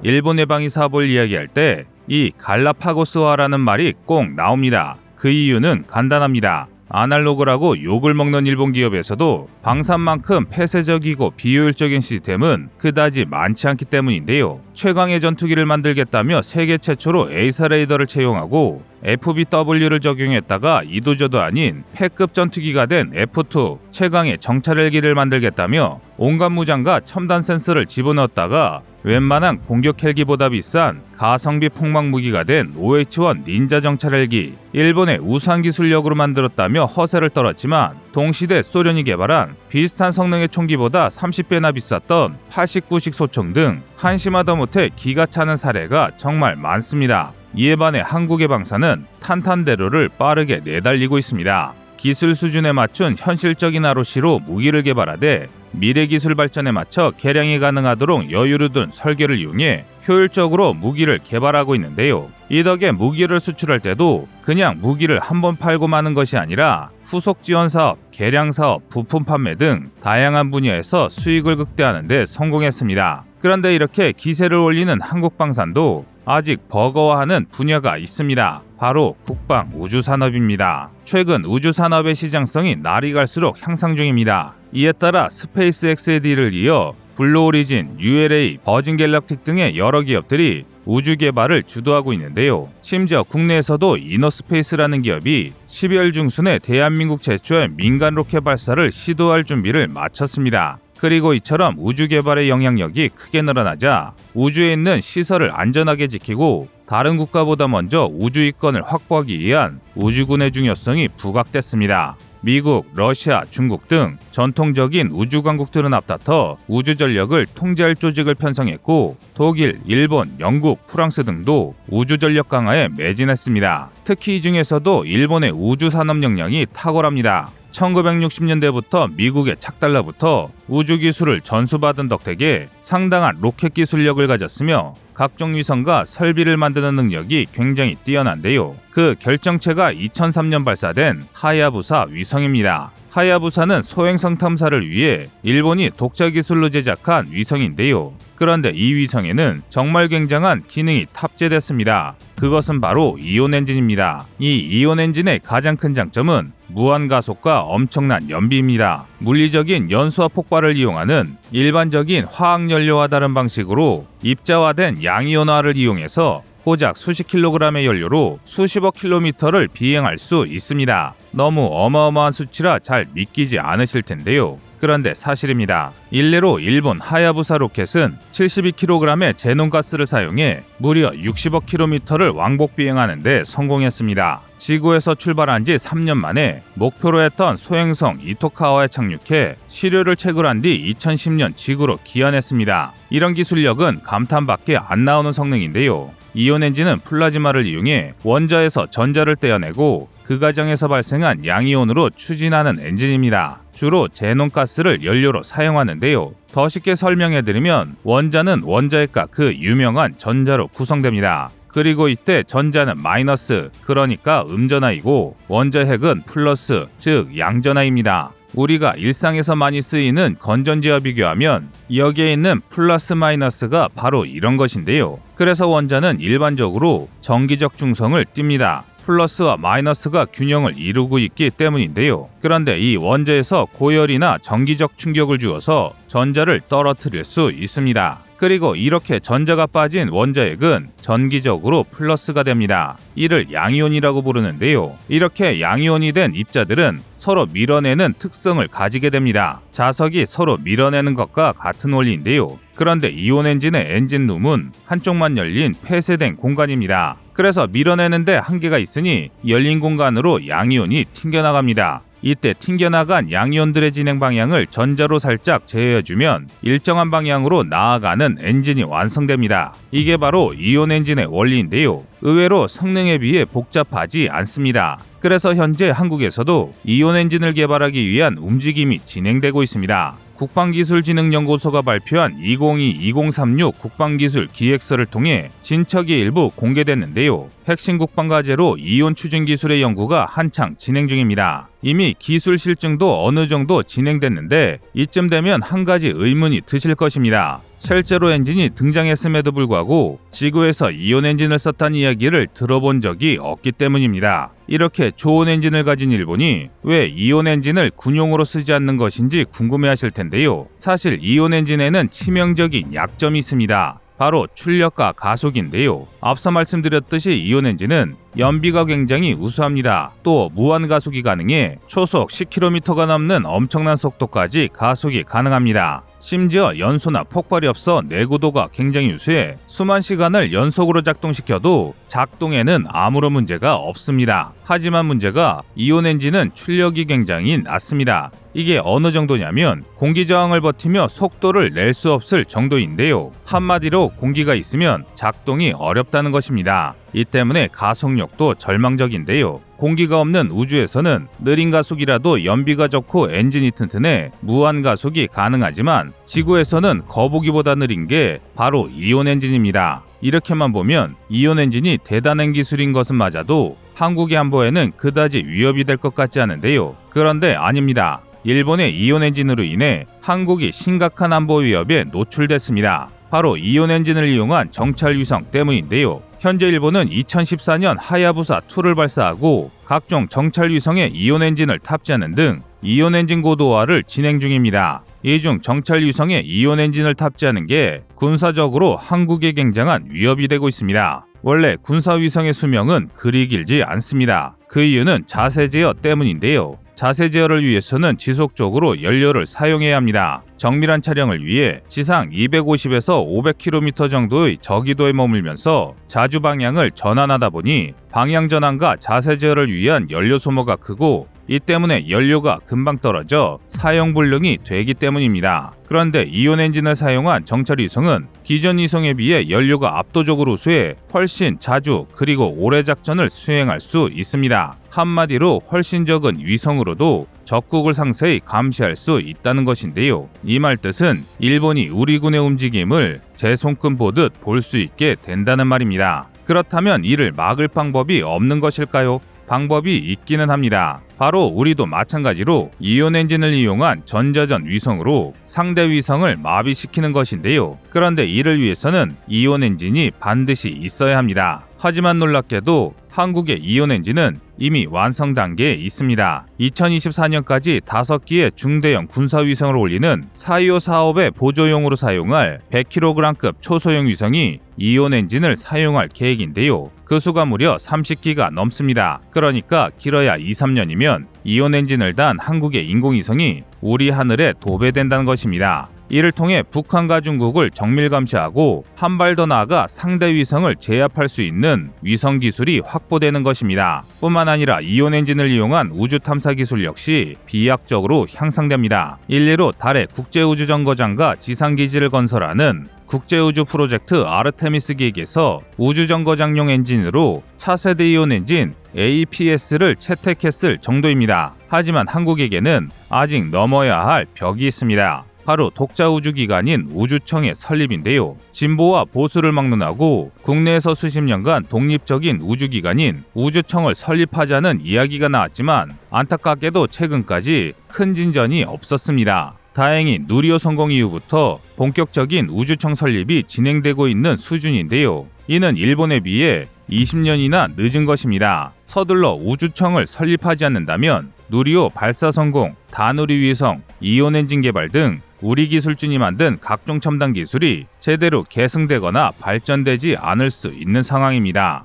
일본 해방이 사업을 이야기할 때 이 갈라파고스화라는 말이 꼭 나옵니다. 그 이유는 간단합니다. 아날로그라고 욕을 먹는 일본 기업에서도 방산만큼 폐쇄적이고 비효율적인 시스템은 그다지 많지 않기 때문인데요. 최강의 전투기를 만들겠다며 세계 최초로 에이사 레이더를 채용하고 FBW를 적용했다가 이도저도 아닌 패급 전투기가 된 F2 최강의 정찰 헬기를 만들겠다며 온갖 무장과 첨단 센서를 집어넣었다가 웬만한 공격 헬기보다 비싼 가성비 폭막 무기가 된 OH-1 닌자 정찰 헬기, 일본의 우수한 기술력으로 만들었다며 허세를 떨었지만 동시대 소련이 개발한 비슷한 성능의 총기보다 30배나 비쌌던 89식 소총 등 한심하다 못해 기가 차는 사례가 정말 많습니다. 이에 반해 한국의 방사는 탄탄대로를 빠르게 내달리고 있습니다. 기술 수준에 맞춘 현실적인 ROC로 무기를 개발하되 미래 기술 발전에 맞춰 개량이 가능하도록 여유를 둔 설계를 이용해 효율적으로 무기를 개발하고 있는데요. 이 덕에 무기를 수출할 때도 그냥 무기를 한번 팔고 마는 것이 아니라 후속 지원 사업, 개량 사업, 부품 판매 등 다양한 분야에서 수익을 극대화하는 데 성공했습니다. 그런데 이렇게 기세를 올리는 한국방산도 아직 버거워하는 분야가 있습니다. 바로 국방 우주산업입니다. 최근 우주산업의 시장성이 날이 갈수록 향상 중입니다. 이에 따라 스페이스X의 딜을 이어 블루오리진, ULA, 버진갤럭틱 등의 여러 기업들이 우주 개발을 주도하고 있는데요. 심지어 국내에서도 이너스페이스라는 기업이 12월 중순에 대한민국 최초의 민간 로켓 발사를 시도할 준비를 마쳤습니다. 그리고 이처럼 우주 개발의 영향력이 크게 늘어나자 우주에 있는 시설을 안전하게 지키고 다른 국가보다 먼저 우주 이권을 확보하기 위한 우주군의 중요성이 부각됐습니다. 미국, 러시아, 중국 등 전통적인 우주 강국들은 앞다퉈 우주 전력을 통제할 조직을 편성했고 독일, 일본, 영국, 프랑스 등도 우주 전력 강화에 매진했습니다. 특히 이 중에서도 일본의 우주 산업 역량이 탁월합니다. 1960년대부터 미국의 착달러부터 우주 기술을 전수받은 덕택에 상당한 로켓 기술력을 가졌으며 각종 위성과 설비를 만드는 능력이 굉장히 뛰어난데요. 그 결정체가 2003년 발사된 하야부사 위성입니다. 하야부사는 소행성 탐사를 위해 일본이 독자 기술로 제작한 위성인데요. 그런데 이 위성에는 정말 굉장한 기능이 탑재됐습니다. 그것은 바로 이온 엔진입니다. 이 이온 엔진의 가장 큰 장점은 무한 가속과 엄청난 연비입니다. 물리적인 연소와 폭발을 이용하는 일반적인 화학연료와 다른 방식으로 입자화된 양이온화를 이용해서 고작 수십 킬로그램의 연료로 수십억 킬로미터를 비행할 수 있습니다. 너무 어마어마한 수치라 잘 믿기지 않으실 텐데요. 그런데 사실입니다. 일례로 일본 하야부사 로켓은 72kg의 제논가스를 사용해 무려 60억 킬로미터를 왕복 비행하는 데 성공했습니다. 지구에서 출발한 지 3년 만에 목표로 했던 소행성 이토카와에 착륙해 시료를 채굴한 뒤 2010년 지구로 귀환했습니다. 이런 기술력은 감탄밖에 안 나오는 성능인데요. 이온 엔진은 플라즈마를 이용해 원자에서 전자를 떼어내고 그 과정에서 발생한 양이온으로 추진하는 엔진입니다. 주로 제논가스를 연료로 사용하는데요. 더 쉽게 설명해드리면 원자는 원자핵과 그 유명한 전자로 구성됩니다. 그리고 이때 전자는 마이너스, 그러니까 음전하이고 원자핵은 플러스, 즉 양전하입니다. 우리가 일상에서 많이 쓰이는 건전지와 비교하면 여기에 있는 플러스 마이너스가 바로 이런 것인데요. 그래서 원자는 일반적으로 정기적 중성을 띱니다. 플러스와 마이너스가 균형을 이루고 있기 때문인데요. 그런데 이 원자에서 고열이나 정기적 충격을 주어서 전자를 떨어뜨릴 수 있습니다. 그리고 이렇게 전자가 빠진 원자핵은 전기적으로 플러스가 됩니다. 이를 양이온이라고 부르는데요. 이렇게 양이온이 된 입자들은 서로 밀어내는 특성을 가지게 됩니다. 자석이 서로 밀어내는 것과 같은 원리인데요. 그런데 이온 엔진의 엔진룸은 한쪽만 열린 폐쇄된 공간입니다. 그래서 밀어내는데 한계가 있으니 열린 공간으로 양이온이 튕겨나갑니다. 이때 튕겨나간 양이온들의 진행 방향을 전자로 살짝 제어해주면 일정한 방향으로 나아가는 엔진이 완성됩니다. 이게 바로 이온 엔진의 원리인데요. 의외로 성능에 비해 복잡하지 않습니다. 그래서 현재 한국에서도 이온 엔진을 개발하기 위한 움직임이 진행되고 있습니다. 국방기술진흥연구소가 발표한 2022-2036 국방기술 기획서를 통해 진척이 일부 공개됐는데요. 핵심 국방과제로 이온 추진 기술의 연구가 한창 진행 중입니다. 이미 기술 실증도 어느 정도 진행됐는데 이쯤 되면 한 가지 의문이 드실 것입니다. 실제로 엔진이 등장했음에도 불구하고 지구에서 이온 엔진을 썼다는 이야기를 들어본 적이 없기 때문입니다. 이렇게 좋은 엔진을 가진 일본이 왜 이온 엔진을 군용으로 쓰지 않는 것인지 궁금해하실 텐데요. 사실 이온 엔진에는 치명적인 약점이 있습니다. 바로 출력과 가속인데요. 앞서 말씀드렸듯이 이온 엔진은 연비가 굉장히 우수합니다. 또 무한 가속이 가능해 초속 10km가 넘는 엄청난 속도까지 가속이 가능합니다. 심지어 연소나 폭발이 없어 내구도가 굉장히 우수해 수만 시간을 연속으로 작동시켜도 작동에는 아무런 문제가 없습니다. 하지만 문제가 이온 엔진은 출력이 굉장히 낮습니다. 이게 어느 정도냐면 공기 저항을 버티며 속도를 낼 수 없을 정도인데요. 한마디로 공기가 있으면 작동이 어렵다는 것입니다. 이 때문에 가속력도 절망적인데요. 공기가 없는 우주에서는 느린 가속이라도 연비가 좋고 엔진이 튼튼해 무한 가속이 가능하지만 지구에서는 거북이보다 느린 게 바로 이온 엔진입니다. 이렇게만 보면 이온 엔진이 대단한 기술인 것은 맞아도 한국의 안보에는 그다지 위협이 될 것 같지 않은데요. 그런데 아닙니다. 일본의 이온 엔진으로 인해 한국이 심각한 안보 위협에 노출됐습니다. 바로 이온 엔진을 이용한 정찰 위성 때문인데요. 현재 일본은 2014년 하야부사2를 발사하고 각종 정찰 위성에 이온 엔진을 탑재하는 등 이온 엔진 고도화를 진행 중입니다. 이 중 정찰 위성에 이온 엔진을 탑재하는 게 군사적으로 한국에 굉장한 위협이 되고 있습니다. 원래 군사 위성의 수명은 그리 길지 않습니다. 그 이유는 자세 제어 때문인데요. 자세 제어를 위해서는 지속적으로 연료를 사용해야 합니다. 정밀한 촬영을 위해 지상 250에서 500km 정도의 저기도에 머물면서 자주 방향을 전환하다 보니 방향 전환과 자세 제어를 위한 연료 소모가 크고 이 때문에 연료가 금방 떨어져 사용 불능이 되기 때문입니다. 그런데 이온 엔진을 사용한 정찰 위성은 기존 위성에 비해 연료가 압도적으로 우수해 훨씬 자주 그리고 오래 작전을 수행할 수 있습니다. 한마디로 훨씬 적은 위성으로도 적국을 상세히 감시할 수 있다는 것인데요. 이 말 뜻은 일본이 우리 군의 움직임을 제 손금 보듯 볼 수 있게 된다는 말입니다. 그렇다면 이를 막을 방법이 없는 것일까요? 방법이 있기는 합니다. 바로 우리도 마찬가지로 이온 엔진을 이용한 전자전 위성으로 상대 위성을 마비시키는 것인데요. 그런데 이를 위해서는 이온 엔진이 반드시 있어야 합니다. 하지만 놀랍게도 한국의 이온 엔진은 이미 완성 단계에 있습니다. 2024년까지 5기의 중대형 군사위성을 올리는 425 사업의 보조용으로 사용할 100kg급 초소형 위성이 이온 엔진을 사용할 계획인데요. 그 수가 무려 30기가 넘습니다. 그러니까 길어야 2-3년이면 이온 엔진을 단 한국의 인공위성이 우리 하늘에 도배된다는 것입니다. 이를 통해 북한과 중국을 정밀 감시하고 한 발 더 나아가 상대 위성을 제압할 수 있는 위성 기술이 확보되는 것입니다. 뿐만 아니라 이온 엔진을 이용한 우주 탐사 기술 역시 비약적으로 향상됩니다. 일례로 달의 국제우주정거장과 지상기지를 건설하는 국제우주 프로젝트 아르테미스 기획에서 우주정거장용 엔진으로 차세대 이온 엔진 APS를 채택했을 정도입니다. 하지만 한국에게는 아직 넘어야 할 벽이 있습니다. 바로 독자 우주기관인 우주청의 설립인데요. 진보와 보수를 막론하고 국내에서 수십 년간 독립적인 우주기관인 우주청을 설립하자는 이야기가 나왔지만 안타깝게도 최근까지 큰 진전이 없었습니다. 다행히 누리호 성공 이후부터 본격적인 우주청 설립이 진행되고 있는 수준인데요. 이는 일본에 비해 20년이나 늦은 것입니다. 서둘러 우주청을 설립하지 않는다면 누리호 발사 성공, 다누리 위성, 이온 엔진 개발 등 우리 기술진이 만든 각종 첨단 기술이 제대로 계승되거나 발전되지 않을 수 있는 상황입니다.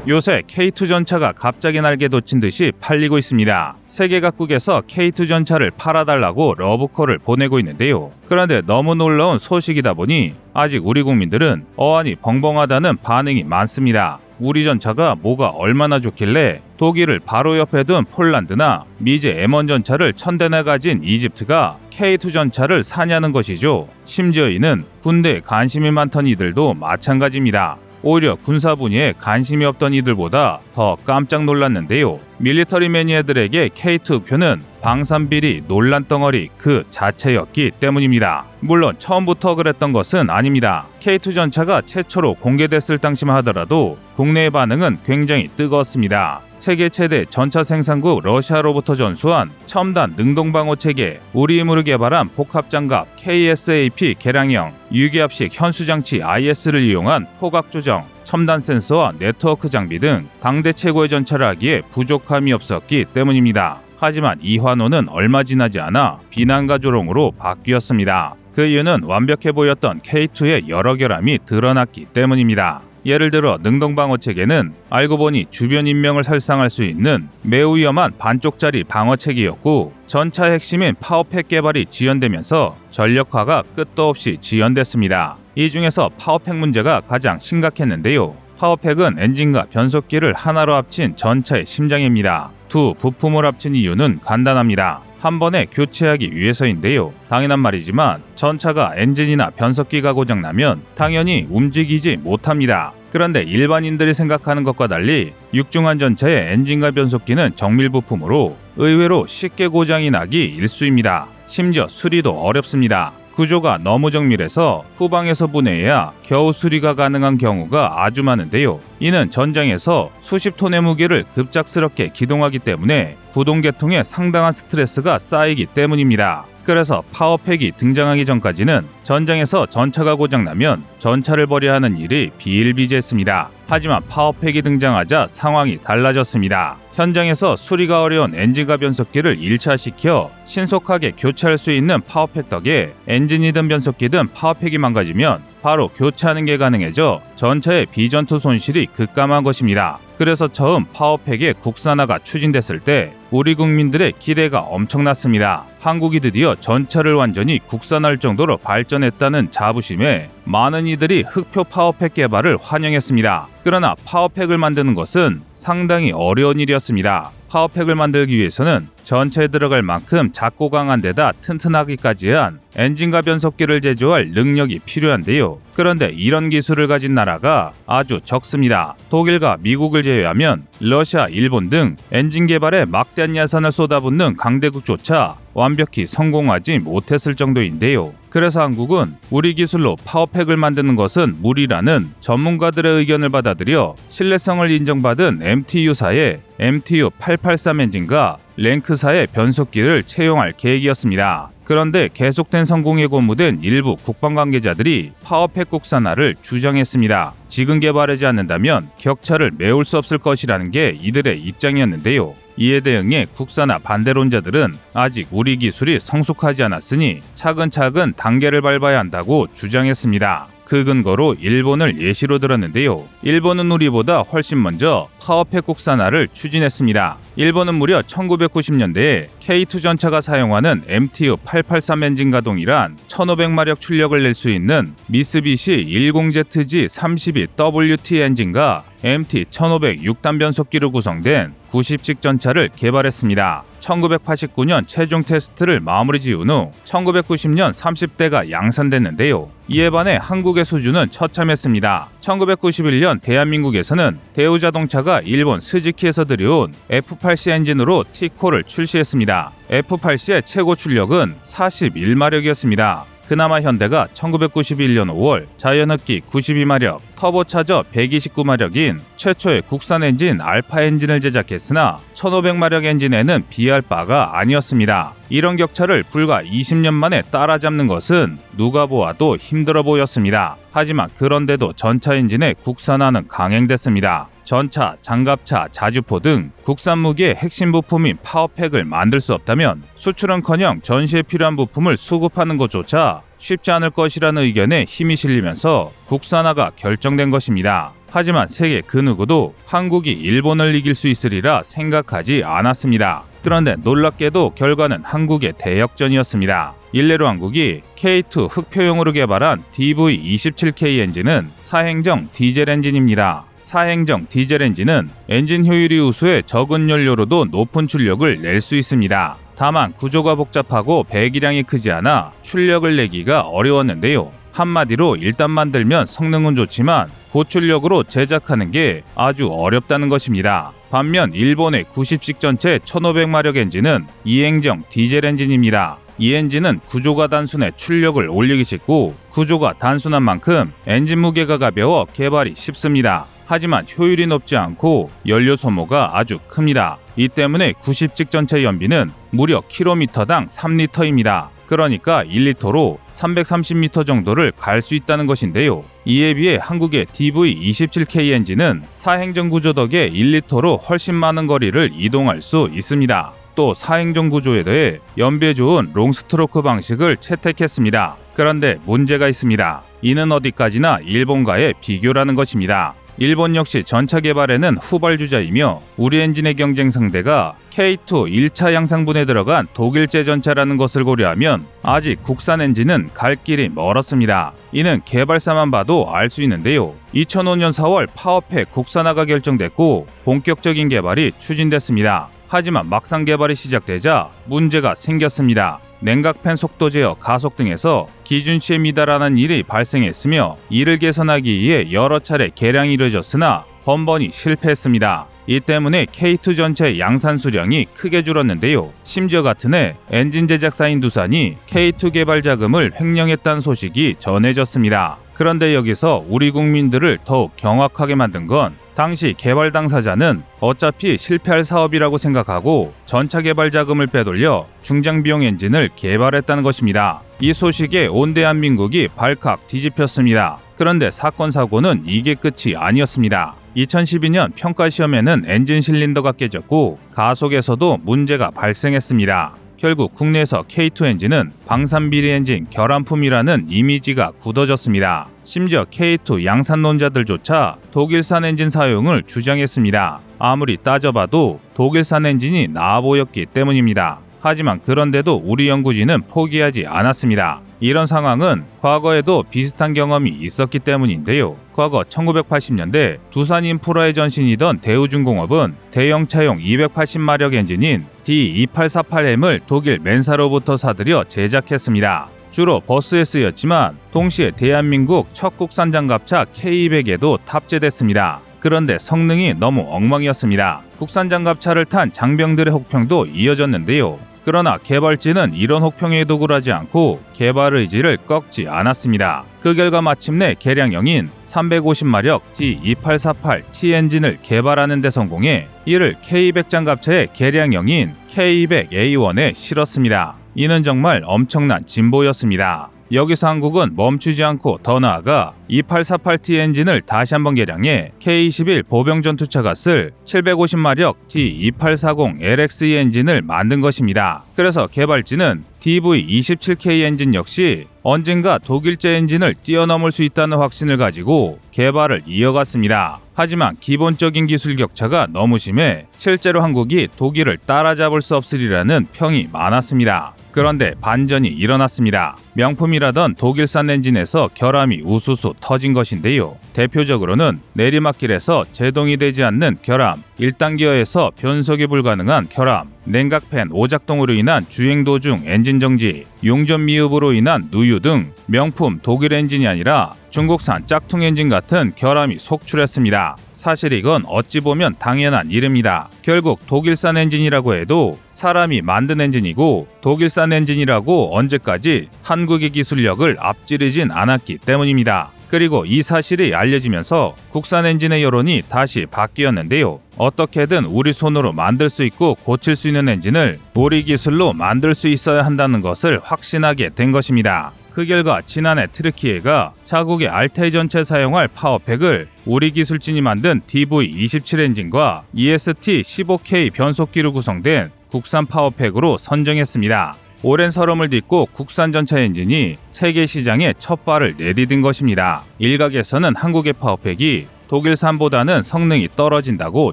요새 K2 전차가 갑자기 날개 돋친 듯이 팔리고 있습니다. 세계 각국에서 K2 전차를 팔아달라고 러브콜을 보내고 있는데요. 그런데 너무 놀라운 소식이다 보니 아직 우리 국민들은 어안이 벙벙하다는 반응이 많습니다. 우리 전차가 뭐가 얼마나 좋길래 독일을 바로 옆에 둔 폴란드나 미제 M1 전차를 1000대나 가진 이집트가 K2 전차를 사냐는 것이죠. 심지어 이는 군대에 관심이 많던 이들도 마찬가지입니다. 오히려 군사 분야에 관심이 없던 이들보다 더 깜짝 놀랐는데요. 밀리터리 매니아들에게 K2 표는 방산비리 논란덩어리 그 자체였기 때문입니다. 물론 처음부터 그랬던 것은 아닙니다. K2 전차가 최초로 공개됐을 당시만 하더라도 국내의 반응은 굉장히 뜨거웠습니다. 세계 최대 전차 생산국 러시아로부터 전수한 첨단 능동방어 체계, 우리 힘으로 개발한 복합장갑 KSAP 개량형, 유기압식 현수장치 IS를 이용한 포각 조정, 첨단 센서와 네트워크 장비 등 당대 최고의 전차를 하기에 부족함이 없었기 때문입니다. 하지만 이 환호는 얼마 지나지 않아 비난과 조롱으로 바뀌었습니다. 그 이유는 완벽해 보였던 K2의 여러 결함이 드러났기 때문입니다. 예를 들어 능동방어체계는 알고 보니 주변 인명을 살상할 수 있는 매우 위험한 반쪽짜리 방어체계였고, 전차 핵심인 파워팩 개발이 지연되면서 전력화가 끝도 없이 지연됐습니다. 이 중에서 파워팩 문제가 가장 심각했는데요. 파워팩은 엔진과 변속기를 하나로 합친 전차의 심장입니다. 두 부품을 합친 이유는 간단합니다. 한 번에 교체하기 위해서인데요. 당연한 말이지만 전차가 엔진이나 변속기가 고장나면 당연히 움직이지 못합니다. 그런데 일반인들이 생각하는 것과 달리 육중한 전차의 엔진과 변속기는 정밀 부품으로 의외로 쉽게 고장이 나기 일쑤입니다. 심지어 수리도 어렵습니다. 구조가 너무 정밀해서 후방에서 분해해야 겨우 수리가 가능한 경우가 아주 많은데요. 이는 전장에서 수십 톤의 무게를 급작스럽게 기동하기 때문에 구동계통에 상당한 스트레스가 쌓이기 때문입니다. 그래서 파워팩이 등장하기 전까지는 전장에서 전차가 고장나면 전차를 버려야 하는 일이 비일비재했습니다. 하지만 파워팩이 등장하자 상황이 달라졌습니다. 현장에서 수리가 어려운 엔진과 변속기를 1차시켜 신속하게 교체할 수 있는 파워팩 덕에 엔진이든 변속기든 파워팩이 망가지면 바로 교체하는 게 가능해져 전차의 비전투 손실이 급감한 것입니다. 그래서 처음 파워팩의 국산화가 추진됐을 때 우리 국민들의 기대가 엄청났습니다. 한국이 드디어 전차를 완전히 국산화할 정도로 발전했다는 자부심에 많은 이들이 흑표 파워팩 개발을 환영했습니다. 그러나 파워팩을 만드는 것은 상당히 어려운 일이었습니다. 파워팩을 만들기 위해서는 전차에 들어갈 만큼 작고 강한 데다 튼튼하기까지 한 엔진과 변속기를 제조할 능력이 필요한데요. 그런데 이런 기술을 가진 나라가 아주 적습니다. 독일과 미국을 제외하면 러시아, 일본 등 엔진 개발에 막대한 예산을 쏟아붓는 강대국조차 완벽히 성공하지 못했을 정도인데요. 그래서 한국은 우리 기술로 파워팩을 만드는 것은 무리라는 전문가들의 의견을 받아들여 신뢰성을 인정받은 MTU사의 MTU-883 엔진과 랭크사의 변속기를 채용할 계획이었습니다. 그런데 계속된 성공에 고무된 일부 국방 관계자들이 파워팩 국산화를 주장했습니다. 지금 개발하지 않는다면 격차를 메울 수 없을 것이라는 게 이들의 입장이었는데요. 이에 대응해 국산화 반대론자들은 아직 우리 기술이 성숙하지 않았으니 차근차근 단계를 밟아야 한다고 주장했습니다. 그 근거로 일본을 예시로 들었는데요. 일본은 우리보다 훨씬 먼저 파워팩 국산화를 추진했습니다. 일본은 무려 1990년대에 K2 전차가 사용하는 MTU-883 엔진과 동일한 1500마력 출력을 낼 수 있는 미쓰비시 10ZG-32WT 엔진과 MT-1500 6단 변속기로 구성된 90식 전차를 개발했습니다. 1989년 최종 테스트를 마무리 지은 후 1990년 30대가 양산됐는데요. 이에 반해 한국의 수주는 처참했습니다. 1991년 대한민국에서는 대우자동차가 일본 스즈키에서 들여온 F8C 엔진으로 T-Co를 출시했습니다. F8C의 최고 출력은 41마력이었습니다. 그나마 현대가 1991년 5월 자연흡기 92마력, 터보차저 129마력인 최초의 국산 엔진 알파 엔진을 제작했으나 1500마력 엔진에는 비할 바가 아니었습니다. 이런 격차를 불과 20년 만에 따라잡는 것은 누가 보아도 힘들어 보였습니다. 하지만 그런데도 전차 엔진의 국산화는 강행됐습니다. 전차, 장갑차, 자주포 등 국산 무기의 핵심 부품인 파워팩을 만들 수 없다면 수출은커녕 전시에 필요한 부품을 수급하는 것조차 쉽지 않을 것이라는 의견에 힘이 실리면서 국산화가 결정된 것입니다. 하지만 세계 그 누구도 한국이 일본을 이길 수 있으리라 생각하지 않았습니다. 그런데 놀랍게도 결과는 한국의 대역전이었습니다. 일례로 한국이 K2 흑표용으로 개발한 DV27K 엔진은 사행정 디젤 엔진입니다. 사행정 디젤 엔진은 엔진 효율이 우수해 적은 연료로도 높은 출력을 낼 수 있습니다. 다만 구조가 복잡하고 배기량이 크지 않아 출력을 내기가 어려웠는데요. 한마디로 일단 만들면 성능은 좋지만 고출력으로 제작하는 게 아주 어렵다는 것입니다. 반면 일본의 90식 전체 1500마력 엔진은 이행정 디젤 엔진입니다. 이 엔진은 구조가 단순해 출력을 올리기 쉽고 구조가 단순한 만큼 엔진 무게가 가벼워 개발이 쉽습니다. 하지만 효율이 높지 않고 연료 소모가 아주 큽니다. 이 때문에 90식 전체 연비는 무려 킬로미터당 3리터입니다. 그러니까 1리터로 330m 정도를 갈 수 있다는 것인데요. 이에 비해 한국의 DV27K 엔진은 사행정 구조 덕에 1리터로 훨씬 많은 거리를 이동할 수 있습니다. 또 사행정 구조에 대해 연비에 좋은 롱스트로크 방식을 채택했습니다. 그런데 문제가 있습니다. 이는 어디까지나 일본과의 비교라는 것입니다. 일본 역시 전차 개발에는 후발주자이며 우리 엔진의 경쟁 상대가 K2 1차 양상분에 들어간 독일제 전차라는 것을 고려하면 아직 국산 엔진은 갈 길이 멀었습니다. 이는 개발사만 봐도 알 수 있는데요. 2005년 4월 파워팩 국산화가 결정됐고 본격적인 개발이 추진됐습니다. 하지만 막상 개발이 시작되자 문제가 생겼습니다. 냉각팬 속도 제어, 가속 등에서 기준치에 미달하는 일이 발생했으며 이를 개선하기 위해 여러 차례 개량이 이루어졌으나 번번이 실패했습니다. 이 때문에 K2 전차의 양산 수량이 크게 줄었는데요. 심지어 같은 해 엔진 제작사인 두산이 K2 개발 자금을 횡령했다는 소식이 전해졌습니다. 그런데 여기서 우리 국민들을 더욱 경악하게 만든 건 당시 개발 당사자는 어차피 실패할 사업이라고 생각하고 전차 개발 자금을 빼돌려 중장비용 엔진을 개발했다는 것입니다. 이 소식에 온 대한민국이 발칵 뒤집혔습니다. 그런데 사건 사고는 이게 끝이 아니었습니다. 2012년 평가시험에는 엔진 실린더가 깨졌고 가속에서도 문제가 발생했습니다. 결국 국내에서 K2 엔진은 방산비리 엔진 결함품이라는 이미지가 굳어졌습니다. 심지어 K2 양산론자들조차 독일산 엔진 사용을 주장했습니다. 아무리 따져봐도 독일산 엔진이 나아 보였기 때문입니다. 하지만 그런데도 우리 연구진은 포기하지 않았습니다. 이런 상황은 과거에도 비슷한 경험이 있었기 때문인데요. 과거 1980년대 두산 인프라의 전신이던 대우중공업은 대형차용 280마력 엔진인 D2848M을 독일 멘사로부터 사들여 제작했습니다. 주로 버스에 쓰였지만 동시에 대한민국 첫 국산 장갑차 K200에도 탑재됐습니다. 그런데 성능이 너무 엉망이었습니다. 국산 장갑차를 탄 장병들의 혹평도 이어졌는데요. 그러나 개발진은 이런 혹평에 도굴하지 않고 개발 의지를 꺾지 않았습니다. 그 결과 마침내 개량형인 350마력 D2848T 엔진을 개발하는 데 성공해 이를 K200 장갑차의 개량형인 K200A1에 실었습니다. 이는 정말 엄청난 진보였습니다. 여기서 한국은 멈추지 않고 더 나아가 2848T 엔진을 다시 한번 개량해 K21 보병 전투차가 쓸 750마력 D2840LXE 엔진을 만든 것입니다. 그래서 개발진은 DV27K 엔진 역시 언젠가 독일제 엔진을 뛰어넘을 수 있다는 확신을 가지고 개발을 이어갔습니다. 하지만 기본적인 기술 격차가 너무 심해 실제로 한국이 독일을 따라잡을 수 없으리라는 평이 많았습니다. 그런데 반전이 일어났습니다. 명품이라던 독일산 엔진에서 결함이 우수수 터진 것인데요. 대표적으로는 내리막길에서 제동이 되지 않는 결함, 1단기어에서 변속이 불가능한 결함, 냉각팬 오작동으로 인한 주행 도중 엔진 정지, 용접 미흡으로 인한 누유 등 명품 독일 엔진이 아니라 중국산 짝퉁 엔진 같은 결함이 속출했습니다. 사실 이건 어찌 보면 당연한 일입니다. 결국 독일산 엔진이라고 해도 사람이 만든 엔진이고 독일산 엔진이라고 언제까지 한국의 기술력을 앞지르진 않았기 때문입니다. 그리고 이 사실이 알려지면서 국산 엔진의 여론이 다시 바뀌었는데요. 어떻게든 우리 손으로 만들 수 있고 고칠 수 있는 엔진을 우리 기술로 만들 수 있어야 한다는 것을 확신하게 된 것입니다. 그 결과 지난해 트르키예가 자국의 알타이 전차에 사용할 파워팩을 우리 기술진이 만든 DV27 엔진과 EST15K 변속기로 구성된 국산 파워팩으로 선정했습니다. 오랜 서름을 딛고 국산 전차 엔진이 세계 시장에 첫 발을 내디딘 것입니다. 일각에서는 한국의 파워팩이 독일산보다는 성능이 떨어진다고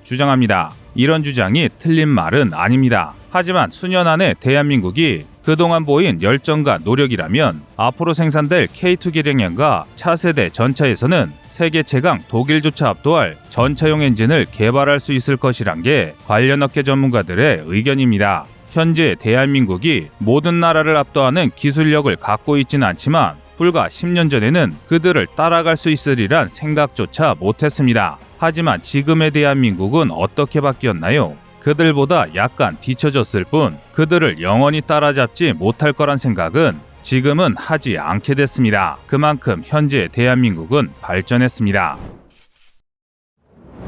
주장합니다. 이런 주장이 틀린 말은 아닙니다. 하지만 수년 안에 대한민국이 그동안 보인 열정과 노력이라면 앞으로 생산될 K2 개량형과 차세대 전차에서는 세계 최강 독일조차 압도할 전차용 엔진을 개발할 수 있을 것이란 게 관련 업계 전문가들의 의견입니다. 현재 대한민국이 모든 나라를 압도하는 기술력을 갖고 있지는 않지만 불과 10년 전에는 그들을 따라갈 수 있으리란 생각조차 못했습니다. 하지만 지금의 대한민국은 어떻게 바뀌었나요? 그들보다 약간 뒤처졌을 뿐 그들을 영원히 따라잡지 못할 거란 생각은 지금은 하지 않게 됐습니다. 그만큼 현재 대한민국은 발전했습니다.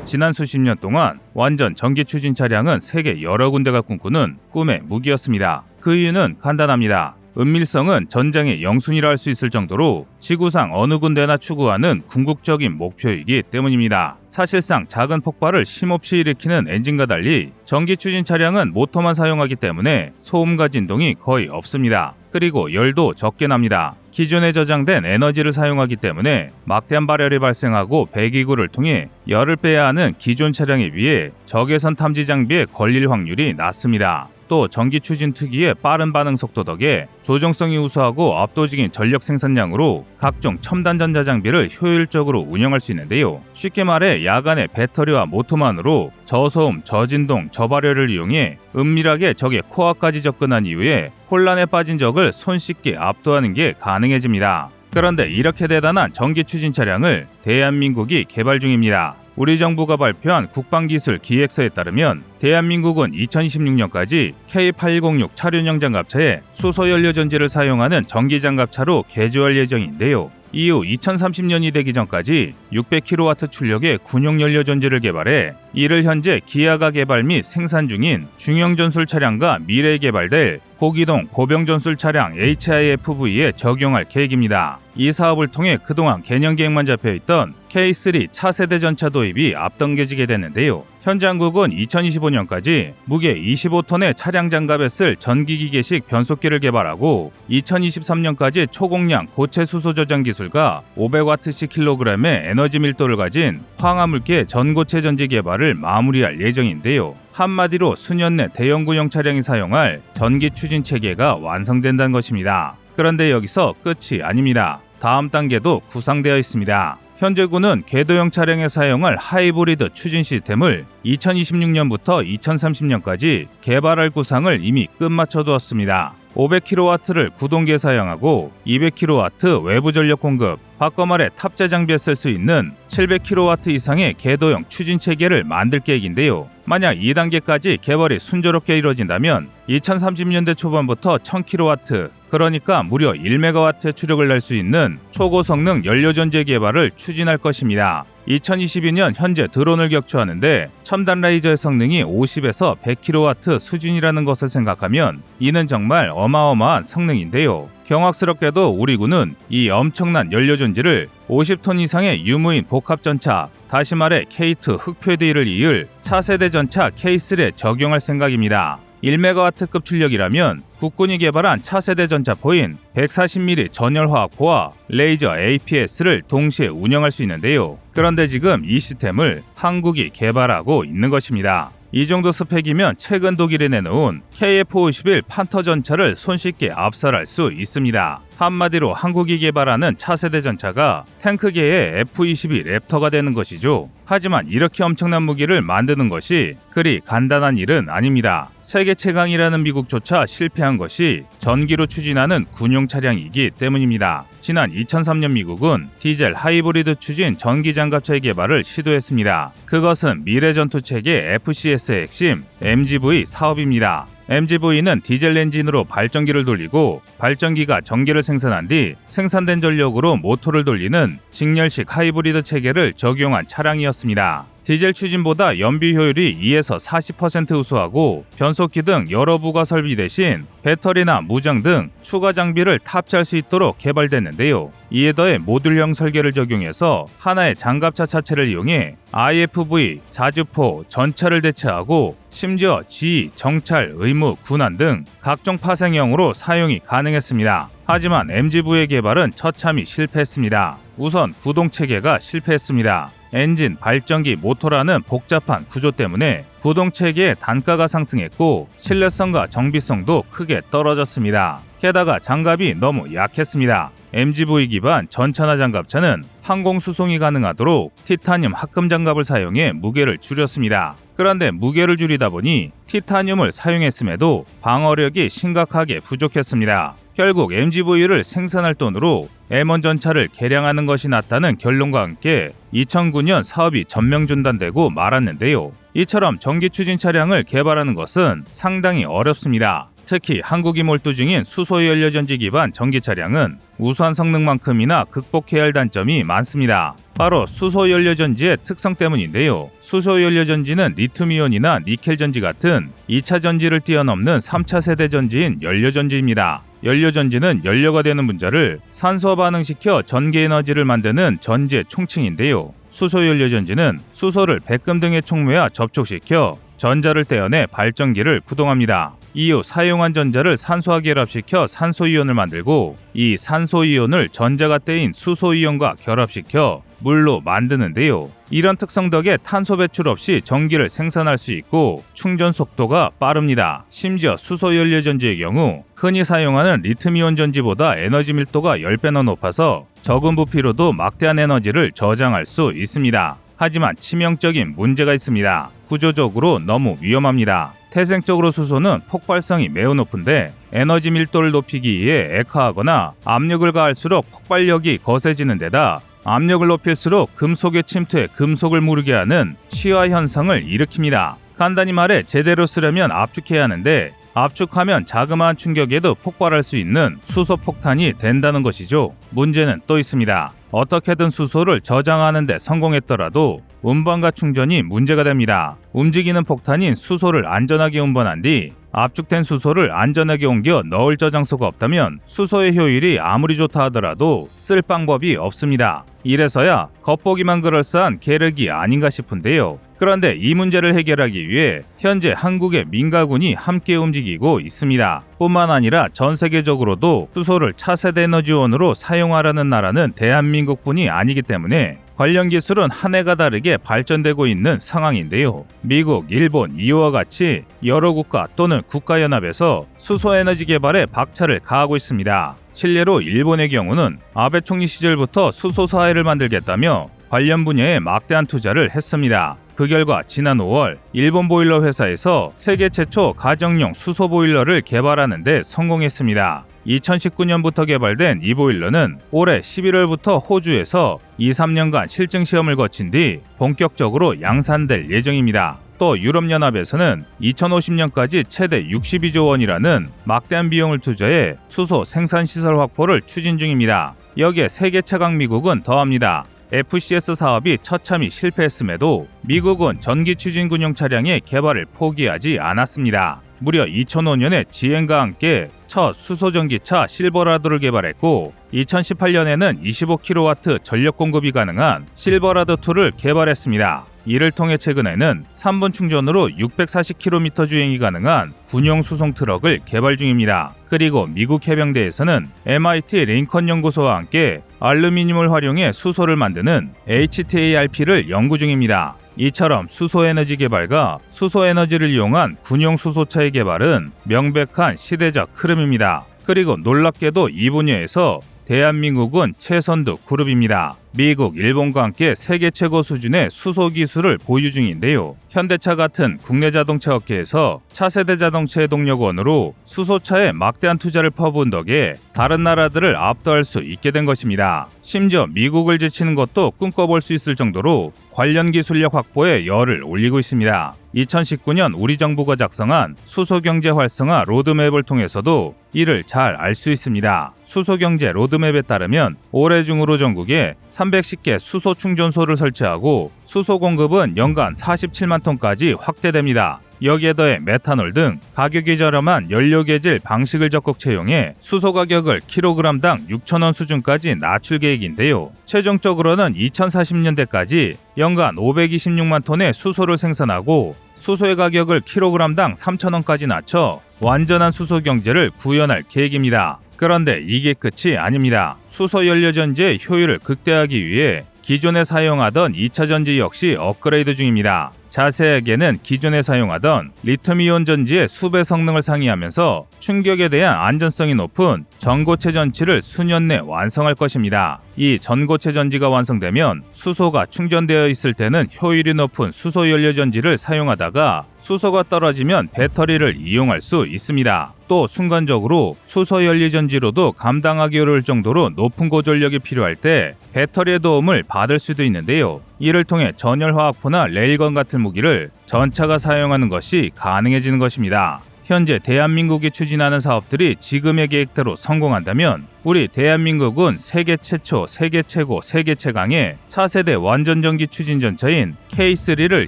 지난 수십 년 동안 완전 전기 추진 차량은 세계 여러 군데가 꿈꾸는 꿈의 무기였습니다. 그 이유는 간단합니다. 은밀성은 전장의 영순위라 할 수 있을 정도로 지구상 어느 군데나 추구하는 궁극적인 목표이기 때문입니다. 사실상 작은 폭발을 쉼없이 일으키는 엔진과 달리 전기 추진 차량은 모터만 사용하기 때문에 소음과 진동이 거의 없습니다. 그리고 열도 적게 납니다. 기존에 저장된 에너지를 사용하기 때문에 막대한 발열이 발생하고 배기구를 통해 열을 빼야 하는 기존 차량에 비해 적외선 탐지 장비에 걸릴 확률이 낮습니다. 또 전기 추진 특유의 빠른 반응 속도 덕에 조정성이 우수하고 압도적인 전력 생산량으로 각종 첨단 전자장비를 효율적으로 운영할 수 있는데요. 쉽게 말해 야간에 배터리와 모터만으로 저소음, 저진동, 저발열을 이용해 은밀하게 적의 코어까지 접근한 이후에 혼란에 빠진 적을 손쉽게 압도하는 게 가능해집니다. 그런데 이렇게 대단한 전기 추진 차량을 대한민국이 개발 중입니다. 우리 정부가 발표한 국방기술기획서에 따르면 대한민국은 2026년까지 K806 차륜형 장갑차에 수소연료전지를 사용하는 전기장갑차로 개조할 예정인데요. 이후 2030년이 되기 전까지 600kW 출력의 군용연료전지를 개발해 이를 현재 기아가 개발 및 생산 중인 중형전술 차량과 미래에 개발될 고기동 고병전술 차량 HIFV에 적용할 계획입니다. 이 사업을 통해 그동안 개념계획만 잡혀있던 K3 차세대 전차 도입이 앞당겨지게 됐는데요. 현재 한국은 2025년까지 무게 25톤의 차량 장갑에 쓸 전기기계식 변속기를 개발하고 2023년까지 초공량 고체 수소 저장 기술과 500W/kg의 에너지 밀도를 가진 황화물계 전고체 전지 개발을 마무리할 예정인데요. 한마디로 수년 내 대형군용 차량이 사용할 전기 추진 체계가 완성된다는 것입니다. 그런데 여기서 끝이 아닙니다. 다음 단계도 구상되어 있습니다. 현재 군은 궤도형 차량에 사용할 하이브리드 추진 시스템을 2026년부터 2030년까지 개발할 구상을 이미 끝마쳐두었습니다. 500kW를 구동기에 사용하고 200kW 외부 전력 공급, 바꿔 말해 탑재 장비에 쓸 수 있는 700kW 이상의 궤도형 추진 체계를 만들 계획인데요. 만약 2단계까지 개발이 순조롭게 이루어진다면 2030년대 초반부터 1000kW, 그러니까 무려 1MW의 추력을 낼 수 있는 초고성능 연료전지 개발을 추진할 것입니다. 2022년 현재 드론을 격추하는데 첨단 레이저의 성능이 50에서 100kW 수준이라는 것을 생각하면 이는 정말 어마어마한 성능인데요. 경악스럽게도 우리 군은 이 엄청난 연료전지를 50톤 이상의 유무인 복합전차, 다시 말해 K2 흑표대를 이을 차세대 전차 K3에 적용할 생각입니다. 1MW급 출력이라면 국군이 개발한 차세대 전차포인 140mm 전열화학포와 레이저 APS를 동시에 운영할 수 있는데요. 그런데 지금 이 시스템을 한국이 개발하고 있는 것입니다. 이 정도 스펙이면 최근 독일에 내놓은 KF-51 판터 전차를 손쉽게 압살할 수 있습니다. 한마디로 한국이 개발하는 차세대 전차가 탱크계의 F-22 랩터가 되는 것이죠. 하지만 이렇게 엄청난 무기를 만드는 것이 그리 간단한 일은 아닙니다. 세계 최강이라는 미국조차 실패한 것이 전기로 추진하는 군용 차량이기 때문입니다. 지난 2003년 미국은 디젤 하이브리드 추진 전기장갑차의 개발을 시도했습니다. 그것은 미래전투체계 FCS의 핵심 MGV 사업입니다. MGV는 디젤 엔진으로 발전기를 돌리고 발전기가 전기를 생산한 뒤 생산된 전력으로 모터를 돌리는 직렬식 하이브리드 체계를 적용한 차량이었습니다. 디젤 추진보다 연비 효율이 2에서 40% 우수하고 변속기 등 여러 부가 설비 대신 배터리나 무장 등 추가 장비를 탑재할 수 있도록 개발됐는데요. 이에 더해 모듈형 설계를 적용해서 하나의 장갑차 자체를 이용해 IFV, 자주포, 전차를 대체하고 심지어 G, 정찰, 의무, 군안 등 각종 파생형으로 사용이 가능했습니다. 하지만 MGV의 개발은 처참히 실패했습니다. 우선 구동체계가 실패했습니다. 엔진, 발전기, 모터라는 복잡한 구조 때문에 구동체계의 단가가 상승했고 신뢰성과 정비성도 크게 떨어졌습니다. 게다가 장갑이 너무 약했습니다. MGV 기반 전차나 장갑차는 항공 수송이 가능하도록 티타늄 합금 장갑을 사용해 무게를 줄였습니다. 그런데 무게를 줄이다 보니 티타늄을 사용했음에도 방어력이 심각하게 부족했습니다. 결국 MGV를 생산할 돈으로 M1 전차를 개량하는 것이 낫다는 결론과 함께 2009년 사업이 전면 중단되고 말았는데요. 이처럼 전기 추진 차량을 개발하는 것은 상당히 어렵습니다. 특히 한국이 몰두 중인 수소연료전지 기반 전기 차량은 우수한 성능만큼이나 극복해야 할 단점이 많습니다. 바로 수소연료전지의 특성 때문인데요. 수소연료전지는 리튬이온이나 니켈 전지 같은 2차 전지를 뛰어넘는 3차 세대 전지인 연료전지입니다. 연료전지는 연료가 되는 분자를 산소와 반응시켜 전기에너지를 만드는 전지의 총칭인데요. 수소연료전지는 수소를 백금 등의 촉매와 접촉시켜 전자를 떼어내 발전기를 구동합니다. 이후 사용한 전자를 산소와 결합시켜 산소이온을 만들고 이 산소이온을 전자가 떼인 수소이온과 결합시켜 물로 만드는데요. 이런 특성 덕에 탄소 배출 없이 전기를 생산할 수 있고 충전 속도가 빠릅니다. 심지어 수소연료전지의 경우 흔히 사용하는 리튬이온 전지보다 에너지 밀도가 10배나 높아서 적은 부피로도 막대한 에너지를 저장할 수 있습니다. 하지만 치명적인 문제가 있습니다. 구조적으로 너무 위험합니다. 태생적으로 수소는 폭발성이 매우 높은데 에너지 밀도를 높이기 위해 액화하거나 압력을 가할수록 폭발력이 거세지는 데다 압력을 높일수록 금속의 침투에 금속을 무르게 하는 취화 현상을 일으킵니다. 간단히 말해 제대로 쓰려면 압축해야 하는데 압축하면 자그마한 충격에도 폭발할 수 있는 수소 폭탄이 된다는 것이죠. 문제는 또 있습니다. 어떻게든 수소를 저장하는 데 성공했더라도 운반과 충전이 문제가 됩니다. 움직이는 폭탄인 수소를 안전하게 운반한 뒤 압축된 수소를 안전하게 옮겨 넣을 저장소가 없다면 수소의 효율이 아무리 좋다 하더라도 쓸 방법이 없습니다. 이래서야 겉보기만 그럴싸한 계륵이 아닌가 싶은데요. 그런데 이 문제를 해결하기 위해 현재 한국의 민가군이 함께 움직이고 있습니다. 뿐만 아니라 전 세계적으로도 수소를 차세대 에너지원으로 사용하라는 나라는 대한민국뿐이 아니기 때문에 관련 기술은 한 해가 다르게 발전되고 있는 상황인데요. 미국, 일본, 이와 같이 여러 국가 또는 국가연합에서 수소에너지 개발에 박차를 가하고 있습니다. 실례로 일본의 경우는 아베 총리 시절부터 수소 사회를 만들겠다며 관련 분야에 막대한 투자를 했습니다. 그 결과 지난 5월 일본 보일러 회사에서 세계 최초 가정용 수소 보일러를 개발하는 데 성공했습니다. 2019년부터 개발된 이 보일러는 올해 11월부터 호주에서 2-3년간 실증 시험을 거친 뒤 본격적으로 양산될 예정입니다. 또 유럽연합에서는 2050년까지 최대 62조 원이라는 막대한 비용을 투자해 수소 생산시설 확보를 추진 중입니다. 여기에 세계 최강 미국은 더합니다. FCS 사업이 처참히 실패했음에도 미국은 전기 추진군용 차량의 개발을 포기하지 않았습니다. 무려 2005년에 지엔과 함께 첫 수소전기차 실버라도를 개발했고 2018년에는 25kW 전력 공급이 가능한 실버라도2를 개발했습니다. 이를 통해 최근에는 3분 충전으로 640km 주행이 가능한 군용 수송 트럭을 개발 중입니다. 그리고 미국 해병대에서는 MIT 링컨 연구소와 함께 알루미늄을 활용해 수소를 만드는 HTARP를 연구 중입니다. 이처럼 수소에너지 개발과 수소에너지를 이용한 군용 수소차의 개발은 명백한 시대적 흐름입니다. 그리고 놀랍게도 이 분야에서 대한민국은 최선두 그룹입니다. 미국, 일본과 함께 세계 최고 수준의 수소 기술을 보유 중인데요. 현대차 같은 국내 자동차 업계에서 차세대 자동차의 동력원으로 수소차에 막대한 투자를 퍼부은 덕에 다른 나라들을 압도할 수 있게 된 것입니다. 심지어 미국을 제치는 것도 꿈꿔볼 수 있을 정도로 관련 기술력 확보에 열을 올리고 있습니다. 2019년 우리 정부가 작성한 수소경제 활성화 로드맵을 통해서도 이를 잘 알 수 있습니다. 수소경제 로드맵에 따르면 올해 중으로 전국에 310개 수소 충전소를 설치하고 수소 공급은 연간 47만 톤까지 확대됩니다. 여기에 더해 메탄올 등 가격이 저렴한 연료계질 방식을 적극 채용해 수소 가격을 킬로그램당 6,000원 수준까지 낮출 계획인데요. 최종적으로는 2040년대까지 연간 526만 톤의 수소를 생산하고 수소의 가격을 킬로그램당 3,000원까지 낮춰 완전한 수소 경제를 구현할 계획입니다. 그런데 이게 끝이 아닙니다. 수소 연료전지의 효율을 극대화하기 위해 기존에 사용하던 2차 전지 역시 업그레이드 중입니다. 자세하게는 기존에 사용하던 리튬이온 전지의 수배 성능을 상회하면서 충격에 대한 안전성이 높은 전고체 전지를 수년 내 완성할 것입니다. 이 전고체 전지가 완성되면 수소가 충전되어 있을 때는 효율이 높은 수소 연료 전지를 사용하다가 수소가 떨어지면 배터리를 이용할 수 있습니다. 또 순간적으로 수소 연료 전지로도 감당하기 어려울 정도로 높은 고전력이 필요할 때 배터리의 도움을 받을 수도 있는데요. 이를 통해 전열화학포나 레일건 같은 무기를 전차가 사용하는 것이 가능해지는 것입니다. 현재 대한민국이 추진하는 사업들이 지금의 계획대로 성공한다면 우리 대한민국은 세계 최초, 세계 최고, 세계 최강의 차세대 완전전기 추진전차인 K3를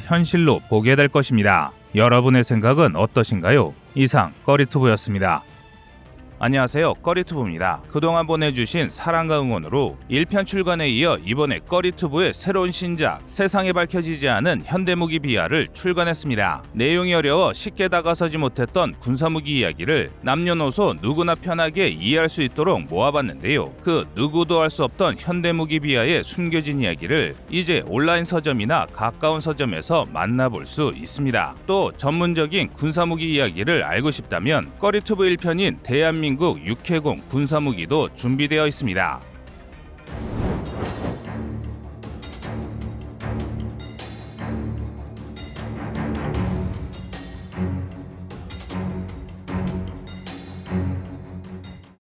현실로 보게 될 것입니다. 여러분의 생각은 어떠신가요? 이상 꺼리투브였습니다. 안녕하세요, 꺼리투브입니다. 그동안 보내주신 사랑과 응원으로 1편 출간에 이어 이번에 꺼리투브의 새로운 신작 세상에 밝혀지지 않은 현대무기 비하를 출간했습니다. 내용이 어려워 쉽게 다가서지 못했던 군사무기 이야기를 남녀노소 누구나 편하게 이해할 수 있도록 모아봤는데요. 그 누구도 알 수 없던 현대무기 비하의 숨겨진 이야기를 이제 온라인 서점이나 가까운 서점에서 만나볼 수 있습니다. 또 전문적인 군사무기 이야기를 알고 싶다면 꺼리투브 1편인 대한민국 육해공 군사무기도 준비되어 있습니다.